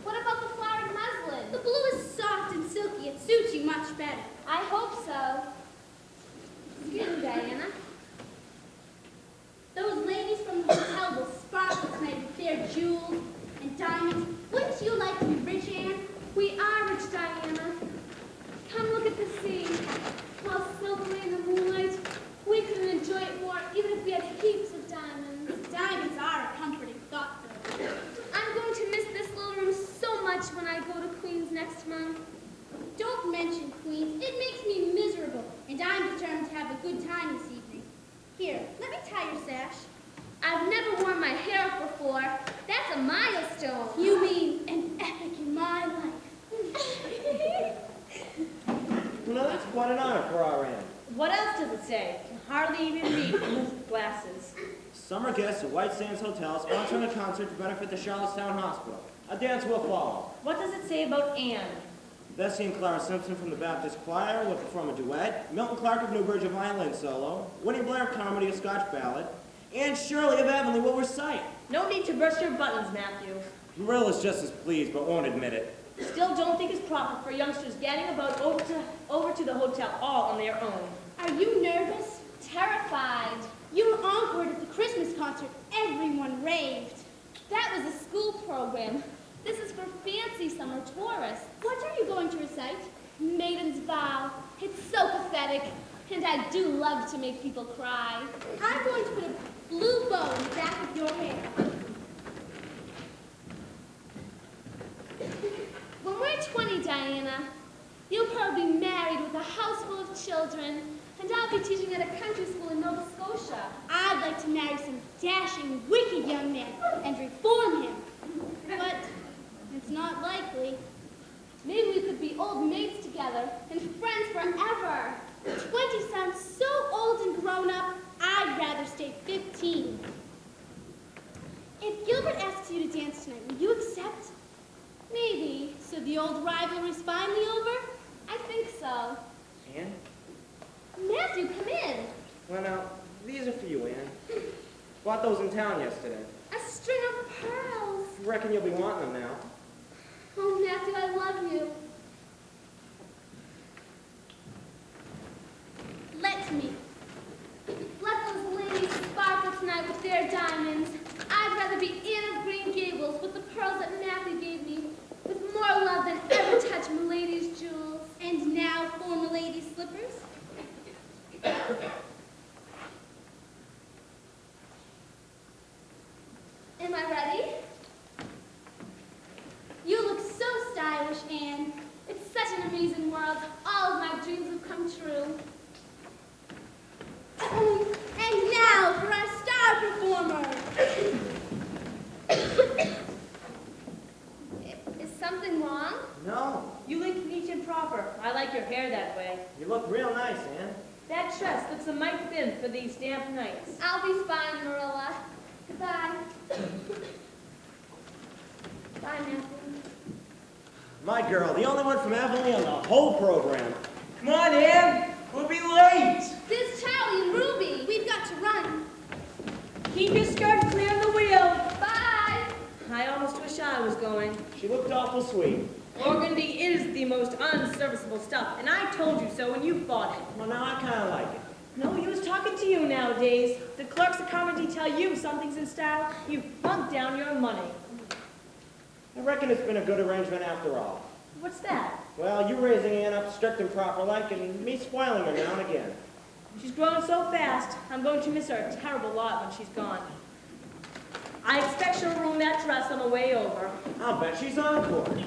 What about the flowered muslin? The blue is soft and silky. It suits you much better. I hope so. Excuse me, Diana. Those ladies from the hotel will sparkle tonight with their jewels and diamonds. Wouldn't you like to be rich, Anne? We are rich, Diana. Come look at the sea. How silvery in the moonlight. We couldn't enjoy it more even if we had heaps of diamonds. Diamonds are a comforting thought, though. I'm going to miss this little room so much when I go to Queens next month. Don't mention Queens. It makes me miserable, and I'm determined to have a good time this evening. Here, let me tie your sash. I've never worn my hair up before. That's a milestone. You mean an epic in my life. Well, that's quite an honor for our Anne. What else does it say? Can hardly even read with glasses. Summer guests at White Sands Hotel sponsoring a concert to benefit the Charlottetown Hospital. A dance will follow. What does it say about Anne? Bessie and Clara Simpson from the Baptist Choir will perform a duet. Milton Clark of Newbridge a violin solo. Winnie Blair of Comedy a Scotch ballad. And Shirley of Avonlea will recite. No need to burst your buttons, Matthew. Marilla's just as pleased, but won't admit it. Still don't think it's proper for youngsters getting about over to the hotel all on their own. Are you nervous? Terrified. You were encored at the Christmas concert. Everyone raved. That was a school program. This is for fancy summer tourists. What are you going to recite? Maiden's Vow. It's so pathetic. And I do love to make people cry. I'm going to put a blue bow in the back of your hair. When we're 20, Diana, you'll probably be married with a house full of children, and I'll be teaching at a country school in Nova Scotia. I'd like to marry some dashing, wicked young man and reform him. But it's not likely. Maybe we could be old maids together and friends forever. 20 sounds so old and grown up, I'd rather stay 15. If Gilbert asks you to dance tonight, will you accept? Maybe. So the old rivalry's finally over? I think so. Anne? Matthew, come in. Well, now, these are for you, Anne. Bought those in town yesterday. A string of pearls. Reckon you'll be wanting them now. Oh, Matthew, I love you. Let me. Let those ladies sparkle tonight with their diamonds. I'd rather be Anne of Green Gables with the pearls that Matthew gave me, with more love than ever touch Milady's jewels. And now for Milady's slippers. Am I ready? You look so stylish, Anne. It's such an amazing world. All of my dreams have come true. And now for our star performer. Is something wrong? No. You look neat and proper. I like your hair that way. You look real nice, Anne. That dress looks a mite thin for these damp nights. I'll be fine, Marilla. Goodbye. Bye, Matthew. My girl, the only one from Avonlea on the whole program. Come on, Ann. We'll be late. This Charlie and Ruby. We've got to run. Keep your skirt clear of the wheel. Bye. I almost wish I was going. She looked awful sweet. Organdy is the most unserviceable stuff, and I told you so when you bought it. Well, now I kind of like it. No use talking to you nowadays. The clerks at Carmody tell you something's in style, you plunk down your money. I reckon it's been a good arrangement after all. What's that? Well, you raising Ann up strict and proper like, and me spoiling her now and again. She's growing so fast, I'm going to miss her a terrible lot when she's gone. I expect she'll ruin that dress on the way over. I'll bet she's on board.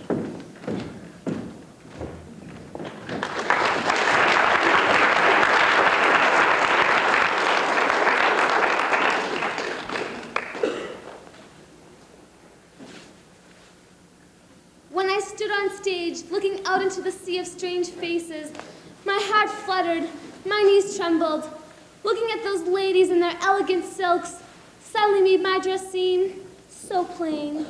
When I stood on stage, looking out into the sea of strange faces, my heart fluttered, my knees trembled. Looking at those ladies in their elegant silks suddenly made my dress seem so plain.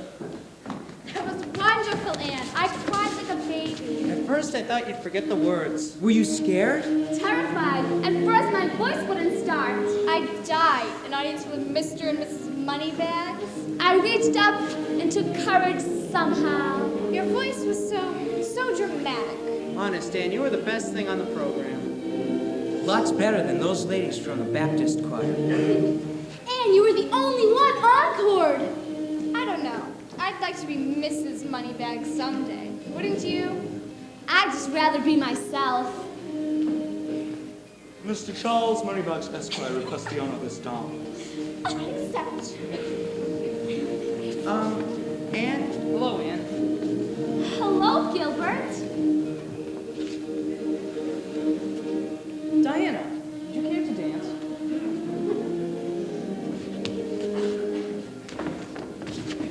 That was wonderful, Anne. I cried like a baby. At first, I thought you'd forget the words. Were you scared? Terrified, at first my voice wouldn't start. I died. An audience full of Mr. and Mrs. Moneybags. I reached up and took courage somehow. Your voice was so dramatic. Honest, Ann, you were the best thing on the program. Lots better than those ladies from the Baptist choir. And you were the only one encored. I don't know. I'd like to be Mrs. Moneybags someday. Wouldn't you? I'd just rather be myself. Mr. Charles Moneybags Esquire requests the honor of this dame. I accept. Ann? Hello, Ann. Hello, Gilbert. Diana, would you care to dance?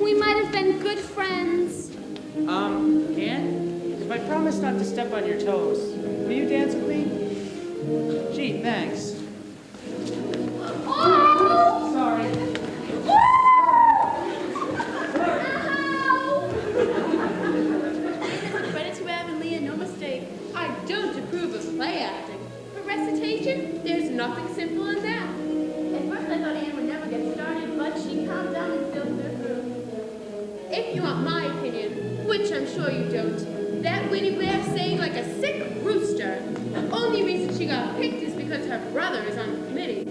We might have been good friends. Ann? If I promise not to step on your toes, will you dance with me? Gee, thanks. Oh! Sorry. Credit to Avonlea, no mistake. I don't approve of play acting. For recitation, there's nothing simple in that. At first I thought Anne would never get started, but she calmed down and filtered through. If you want my opinion, which I'm sure you don't, that Winnie Blair sang like a sick rooster. The only reason she got picked is because her brother is on the committee.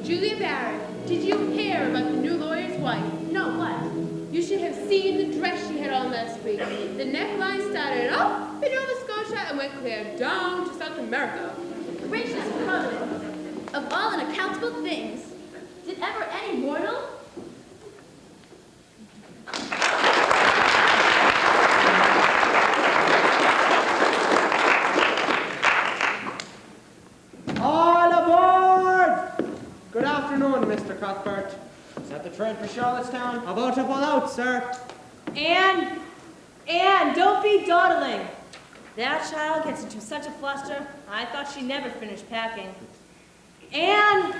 Julia Barrett, did you hear about the new lawyer's wife? No, what? You should have seen the dress she had on last week. The neckline started up in Nova Scotia and went clear down to South America. Gracious Providence. Of all unaccountable things, did ever any mortal? All aboard! Good afternoon, Mr. Cuthbert. Is that the train for Charlottetown? About to pull out, sir. Anne, don't be dawdling. That child gets into such a fluster, I thought she'd never finish packing. Anne!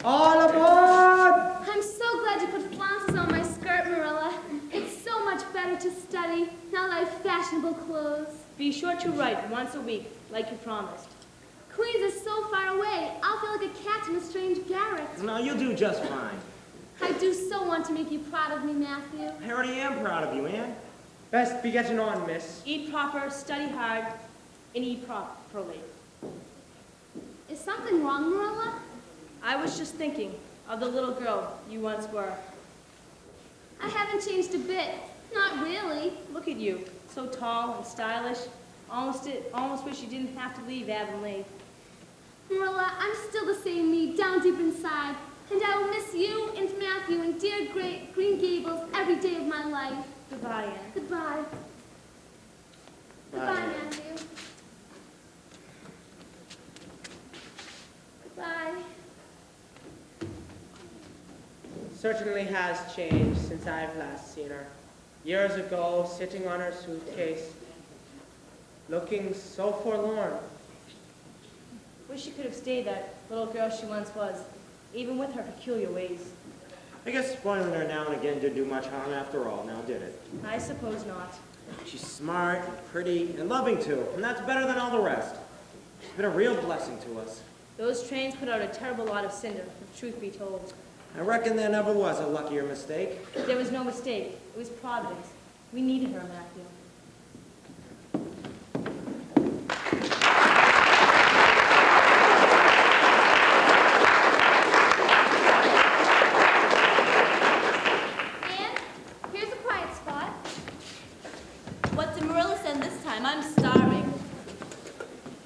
All aboard! I'm so glad you put flounces on my skirt, Marilla. It's so much better to study now that I have fashionable clothes. Be sure to write once a week, like you promised. Queens is so far away, I'll feel like a cat in a strange garret. No, you'll do just fine. I do so want to make you proud of me, Matthew. I already am proud of you, Ann. Best be getting on, miss. Eat proper, study hard, and eat properly. Is something wrong, Marilla? I was just thinking of the little girl you once were. I haven't changed a bit. Not really. Look at you, so tall and stylish. Almost wish you didn't have to leave Avonlea. Marilla, I'm still the same me, down deep inside. And I will miss you and Matthew and dear Green Gables every day of my life. Goodbye, Anne. Goodbye. Goodbye, Matthew. Goodbye. Certainly has changed since I've last seen her. Years ago, sitting on her suitcase, looking so forlorn. Wish she could have stayed that little girl she once was, even with her peculiar ways. I guess spoiling her now and again didn't do much harm after all, now did it? I suppose not. She's smart, and pretty, and loving too, and that's better than all the rest. She's been a real blessing to us. Those trains put out a terrible lot of cinder, if truth be told. I reckon there never was a luckier mistake. There was no mistake. It was Providence. We needed her, Matthew. Anne, here's a quiet spot. What did Marilla send this time? I'm starving.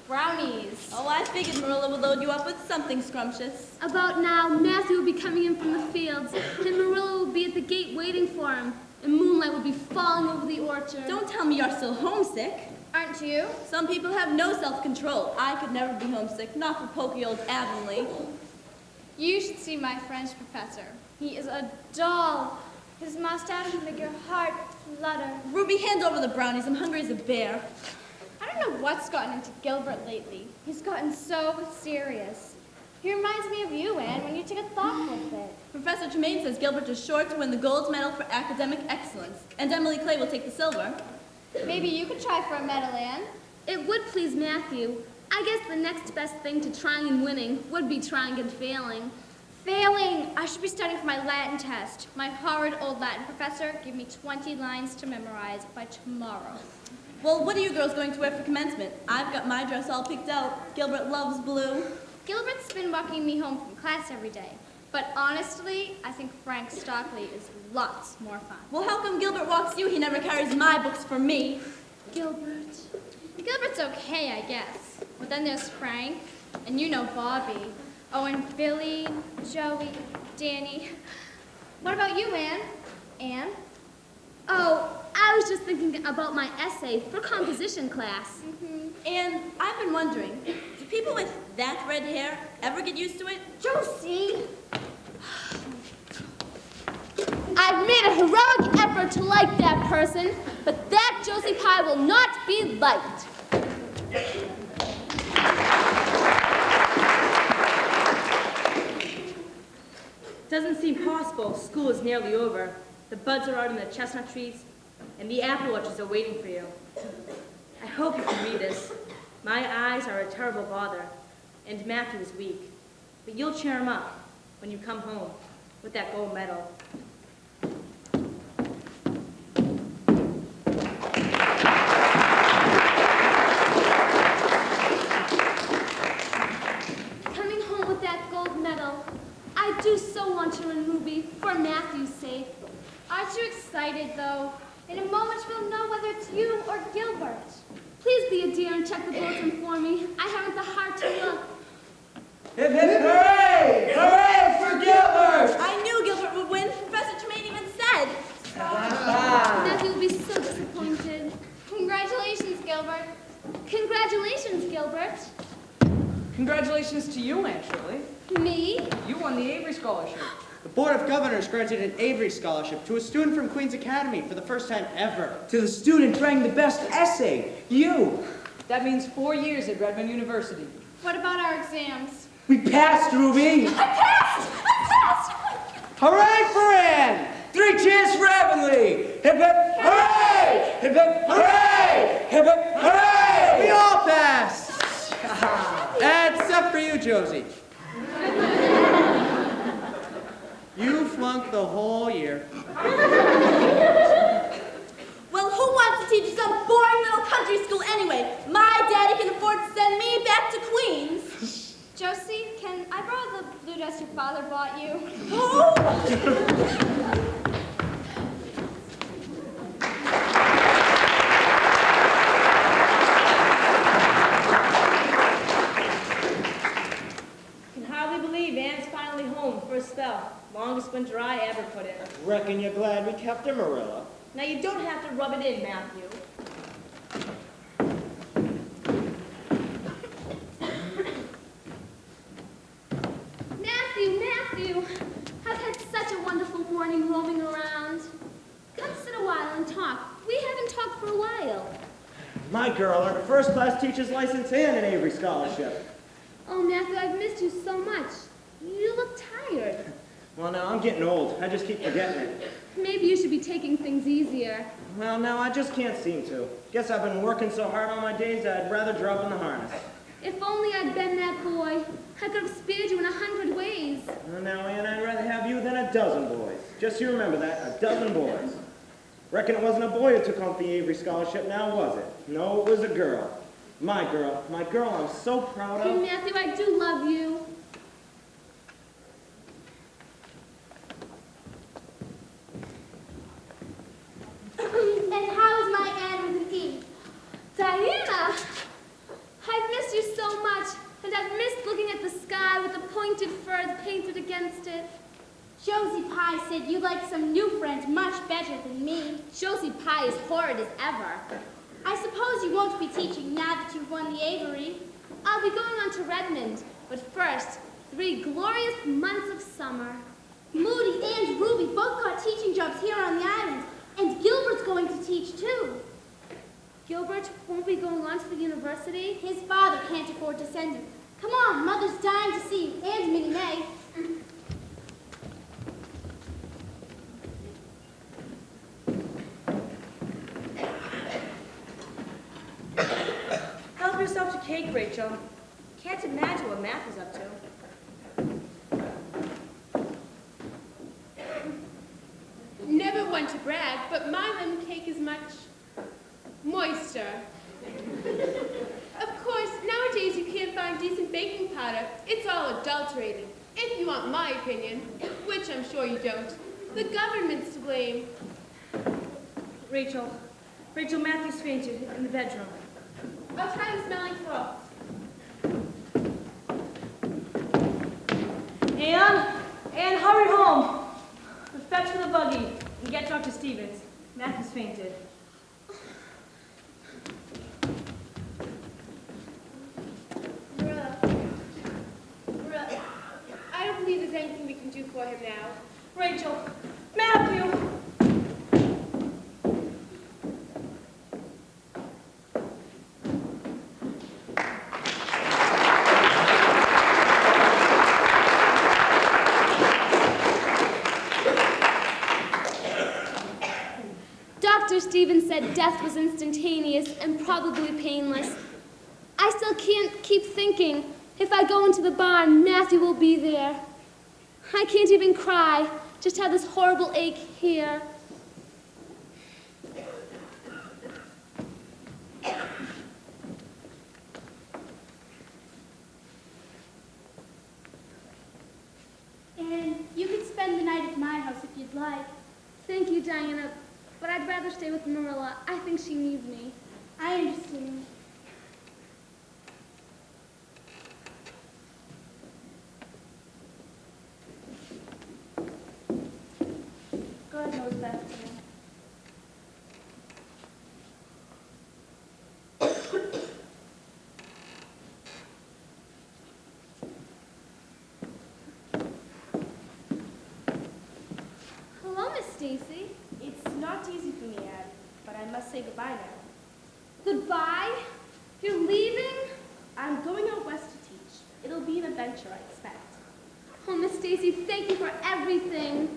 Brownies. Oh, I figured Marilla would load you up with something scrumptious. About now, Matthew will be coming in from the fields, and Marilla will be at the gate waiting for him, and moonlight will be falling over the orchard. Don't tell me you're still homesick. Aren't you? Some people have no self-control. I could never be homesick, not for poky old Avonlea. You should see my French professor. He is a doll. His mustache would make your heart flutter. Ruby, hand over the brownies. I'm hungry as a bear. I don't know what's gotten into Gilbert lately. He's gotten so serious. He reminds me of you, Anne, when you took a thoughtful fit. Professor Tremaine says Gilbert is sure to win the gold medal for academic excellence, and Emily Clay will take the silver. Maybe you could try for a medal, Anne. It would please Matthew. I guess the next best thing to trying and winning would be trying and failing. Failing! I should be studying for my Latin test. My horrid old Latin professor gave me 20 lines to memorize by tomorrow. Well, what are you girls going to wear for commencement? I've got my dress all picked out. Gilbert loves blue. Gilbert's been walking me home from class every day. But honestly, I think Frank Stockley is lots more fun. Well, how come Gilbert walks you? He never carries my books for me. Gilbert's okay, I guess. But then there's Frank, and you know Bobby. Oh, and Billy, Joey, Danny. What about you, Anne? Anne? Oh, I was just thinking about my essay for composition class. And I've been wondering, do people with that red hair ever get used to it? Josie! I've made a heroic effort to like that person, but that Josie Pye will not be liked. Doesn't seem possible. School is nearly over. The buds are out in the chestnut trees, and the apple orchards are waiting for you. I hope you can read this. My eyes are a terrible bother, and Matthew is weak. But you'll cheer him up when you come home with that gold medal. Coming home with that gold medal. I do so want you and Ruby for Matthew's sake. Aren't you excited, though? In a moment, we'll know whether it's you or Gilbert. Please be a dear and check the bulletin for me. I haven't the heart to look. Hip, hip, hooray! Hooray for Gilbert! I knew Gilbert would win. Professor Tremaine even said. Matthew will be so disappointed. Congratulations, Gilbert. Congratulations, Gilbert. Congratulations to you, Aunt Shirley. Me? You won the Avery Scholarship. The Board of Governors granted an Avery Scholarship to a student from Queen's Academy for the first time ever. To the student writing the best essay, you! That means 4 years at Redmond University. What about our exams? We passed, Ruby! I passed! Hooray for Anne! 3 cheers for Avonlea! Hip, hip, hooray! Hip, hip, hooray! Hip, hip, hooray! We all passed! Except for you, Josie. You flunked the whole year. Well, who wants to teach some boring little country school anyway? My daddy can afford to send me back to Queens. Josie, can I borrow the blue dress your father bought you? Can hardly believe Anne's finally home for a spell. Longest winter I ever put in. Reckon you're glad we kept her, Marilla. Now you don't have to rub it in, Matthew. Matthew, I've had such a wonderful morning roaming around. Come sit a while and talk. We haven't talked for a while. My girl earned a first-class teacher's license and an Avery scholarship. Oh, Matthew, I've missed you so much. You look tired. Well, now, I'm getting old. I just keep forgetting it. Maybe you should be taking things easier. Well, now, I just can't seem to. Guess I've been working so hard all my days, I'd rather drop in the harness. If only I'd been that boy. I could have spared you in 100 ways. Well, now, Ann, I'd rather have you than a dozen boys. Just you remember that, a dozen boys. Reckon it wasn't a boy who took home the Avery Scholarship now, was it? No, it was a girl. My girl I'm so proud of. Matthew, I do love you. And how is my Anne with an E? Diana! I've missed you so much, and I've missed looking at the sky with the pointed firs painted against it. Josie Pye said you like some new friends much better than me. Josie Pye is horrid as ever. I suppose you won't be teaching now that you've won the Avery. I'll be going on to Redmond, but first, 3 glorious months of summer. Moody and Ruby both got teaching jobs here on the island, and Gilbert's going to teach too. Gilbert won't be going on to the university? His father can't afford to send him. Come on, Mother's dying to see you, and Minnie May. Help yourself to cake, Rachel. Can't imagine what Matt is up to. Never one to brag, but my lemon cake is much moister. Of course, nowadays you can't find decent baking powder. It's all adulterated. If you want my opinion, which I'm sure you don't, the government's to blame. Rachel, Matthew's fainted in the bedroom. I'll try the smelling salts. Anne, hurry home. Fetch for the buggy and get Dr. Stevens. Matthew's fainted. I don't believe there's anything we can do for him now. Rachel, Matthew! Dr. Stevens said death was instantaneous and probably painless. I still can't keep thinking, if I go into the barn, Matthew will be there. I can't even cry, just have this horrible ache here. And you could spend the night at my house if you'd like. Thank you, Diana, but I'd rather stay with Marilla. I think she needs me. I understand. God knows best. Hello, Miss Stacy. It's not easy for me, Anne, but I must say goodbye now. Goodbye? You're leaving? I'm going out west to teach. It'll be an adventure, I expect. Oh, Miss Stacy, thank you for everything.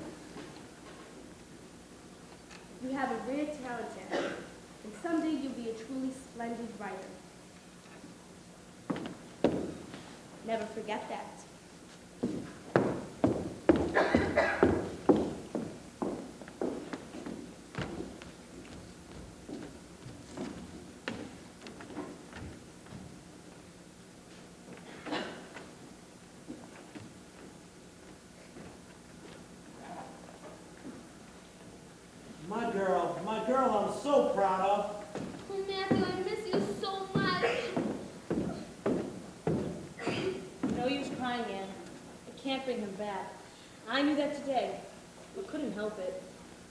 You have a rare talent, Anne, and someday you'll be a truly splendid writer. Never forget that. My girl I'm so proud of. Oh, Matthew, I miss you so much. No use crying, Anne. I can't bring him back. I knew that today, but couldn't help it.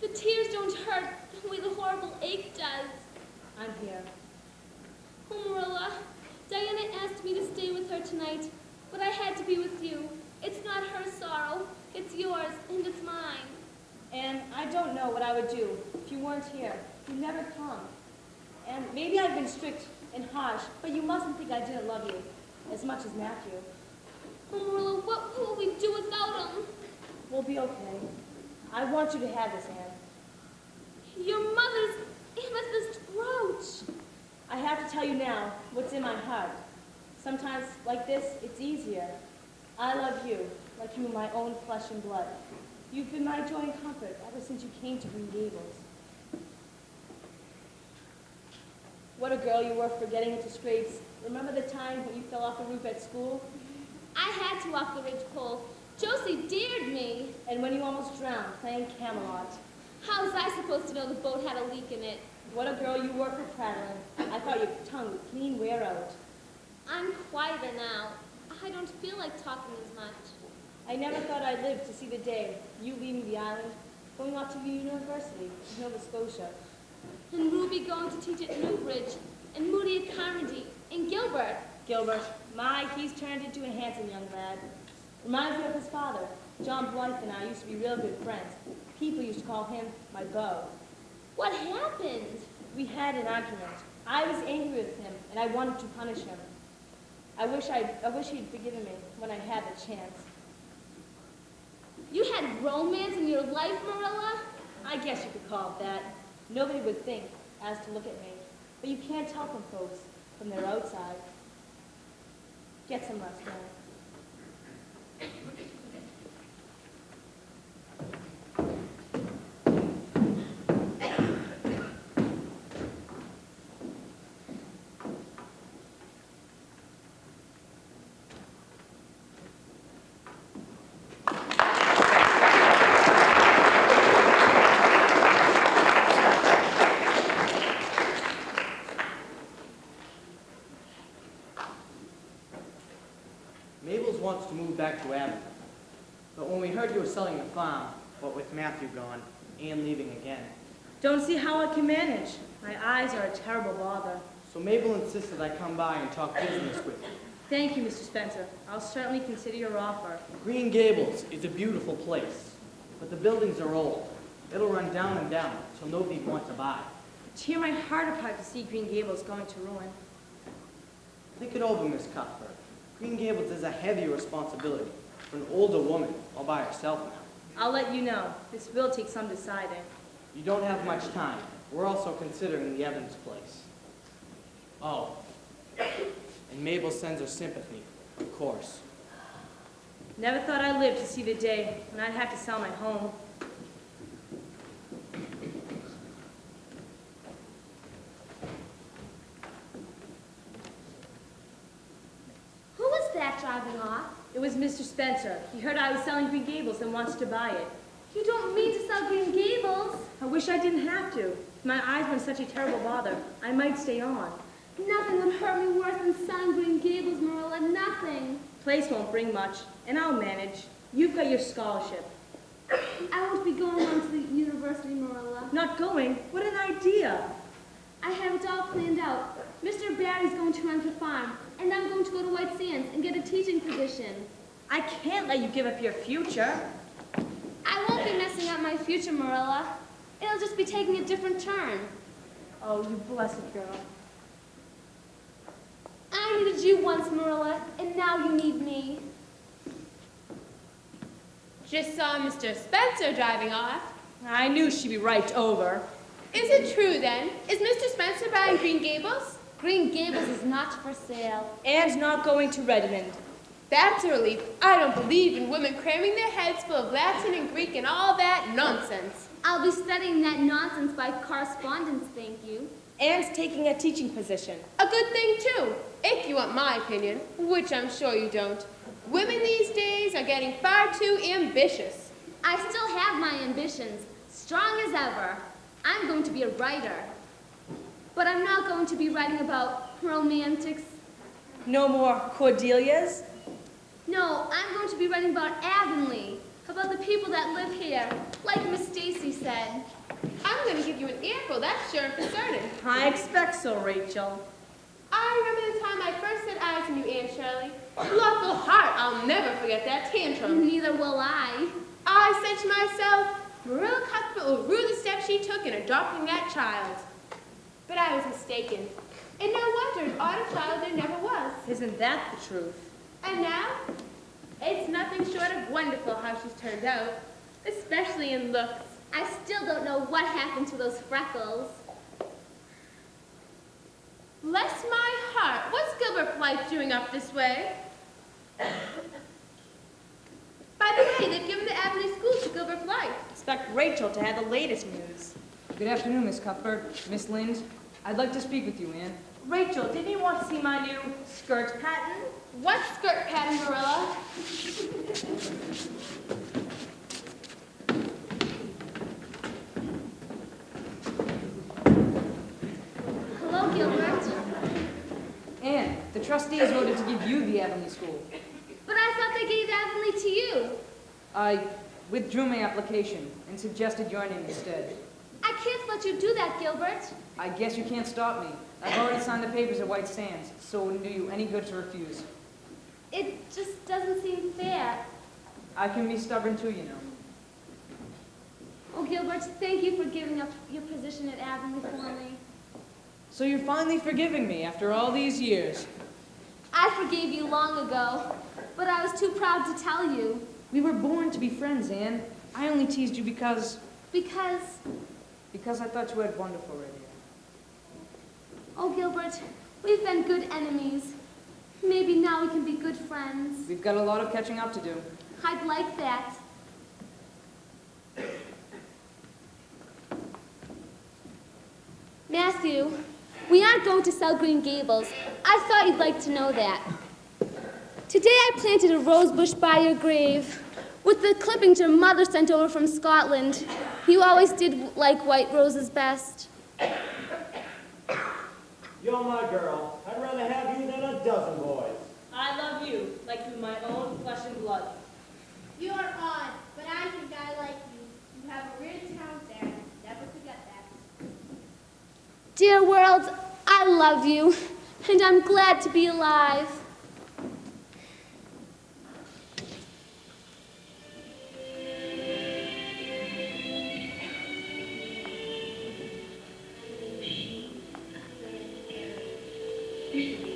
The tears don't hurt the way the horrible ache does. I'm here. Oh, Marilla, Diana asked me to stay with her tonight, but I had to be with you. It's not her sorrow, it's yours, and it's mine. And I don't know what I would do if you weren't here. You'd never come. And maybe I've been strict and harsh, but you mustn't think I didn't love you as much as Matthew. Oh, Marilla, what will we do without him? We'll be okay. I want you to have this, Anne. Your mother's amethyst brooch. I have to tell you now what's in my heart. Sometimes, like this, it's easier. I love you, like you were my own flesh and blood. You've been my joy and comfort ever since you came to Green Gables. What a girl you were for getting into scrapes. Remember the time when you fell off the roof at school? I had to walk the ridge pole. Josie dared me. And when you almost drowned playing Camelot. How was I supposed to know the boat had a leak in it? What a girl you were for prattling. I thought your tongue would clean wear out. I'm quieter now. I don't feel like talking as much. I never thought I'd live to see the day you leaving the island, going off to the university in Nova Scotia. And Ruby going to teach at Newbridge, and Moody at Carnegie, and Gilbert. Gilbert, he's turned into a handsome young lad. Reminds me of his father. John Blythe and I used to be real good friends. People used to call him my beau. What happened? We had an argument. I was angry with him, and I wanted to punish him. I wish he'd forgiven me when I had the chance. You had romance in your life, Marilla? I guess you could call it that. Nobody would think as to look at me, but you can't tell from folks from their outside. Get some rest, man. Wants to move back to Abilene. But when we heard you were selling the farm, what with Matthew gone, and leaving again. Don't see how I can manage. My eyes are a terrible bother. So Mabel insisted I come by and talk business with you. Thank you, Mr. Spencer. I'll certainly consider your offer. Green Gables is a beautiful place, but the buildings are old. It'll run down and down, so nobody'd want to buy. Tear my heart apart to see Green Gables going to ruin. Think it over, Miss Cuthbert. Green Gables is a heavy responsibility for an older woman all by herself now. I'll let you know. This will take some deciding. You don't have much time. We're also considering the Evans place. Oh, and Mabel sends her sympathy, of course. Never thought I'd live to see the day when I'd have to sell my home. Driving off? It was Mr. Spencer. He heard I was selling Green Gables and wants to buy it. You don't mean to sell Green Gables? I wish I didn't have to. If my eyes were in such a terrible bother, I might stay on. Nothing would hurt me worse than selling Green Gables, Marilla. Nothing. Place won't bring much, and I'll manage. You've got your scholarship. I won't be going on to the university, Marilla. Not going? What an idea. I have it all planned out. Mr. Barry's going to rent the farm, and I'm going to go to White Sands and get a teaching position. I can't let you give up your future. I won't be messing up my future, Marilla. It'll just be taking a different turn. Oh, you blessed girl. I needed you once, Marilla, and now you need me. Just saw Mr. Spencer driving off. I knew she'd be right over. Is it true, then? Is Mr. Spencer buying Green Gables? Green Gables is not for sale. And not going to Redmond. That's a relief. I don't believe in women cramming their heads full of Latin and Greek and all that nonsense. I'll be studying that nonsense by correspondence, thank you. And taking a teaching position. A good thing, too, if you want my opinion, which I'm sure you don't. Women these days are getting far too ambitious. I still have my ambitions, strong as ever. I'm going to be a writer. But I'm not going to be writing about romantics. No more Cordelias? No, I'm going to be writing about Avonlea, about the people that live here, like Miss Stacy said. I'm going to give you an earful, that's sure for certain. I expect so, Rachel. I remember the time I first set eyes on you, Aunt Shirley. Luckily heart, I'll never forget that tantrum. Neither will I. I said to myself, Marilla Cuthbert will rue the step she took in adopting that child. But I was mistaken. And no wonder an odder child there never was. Isn't that the truth? And now, It's nothing short of wonderful how she's turned out, especially in looks. I still don't know what happened to those freckles. Bless my heart, what's Gilbert Blythe doing up this way? By the way, they've given the Avenue School to Gilbert Blythe. Expect Rachel to have the latest news. Good afternoon, Miss Cuthbert, Miss Lind. I'd like to speak with you, Anne. Rachel, didn't you want to see my new skirt pattern? What skirt pattern, Marilla? Hello, Gilbert. Anne, the trustees voted to give you the Avonlea School. But I thought they gave Avonlea to you. I withdrew my application and suggested your name instead. I can't let you do that, Gilbert. I guess you can't stop me. I've already signed the papers at White Sands, so it wouldn't do you any good to refuse. It just doesn't seem fair. I can be stubborn too, you know. Oh, Gilbert, thank you for giving up your position at Avonlea for me. So you're finally forgiving me after all these years. I forgave you long ago, but I was too proud to tell you. We were born to be friends, Anne. I only teased you because I thought you had wonderful radio. Oh, Gilbert, we've been good enemies. Maybe now we can be good friends. We've got a lot of catching up to do. I'd like that. Matthew, we aren't going to sell Green Gables. I thought you'd like to know that. Today I planted a rose bush by your grave with the clippings your mother sent over from Scotland. You always did like white roses best. You're my girl. I'd rather have you than a dozen boys. I love you, like you're my own flesh and blood. You are odd, but I think I like you. You have a weird talent there. Never forget that. Dear world, I love you, and I'm glad to be alive. Thank you.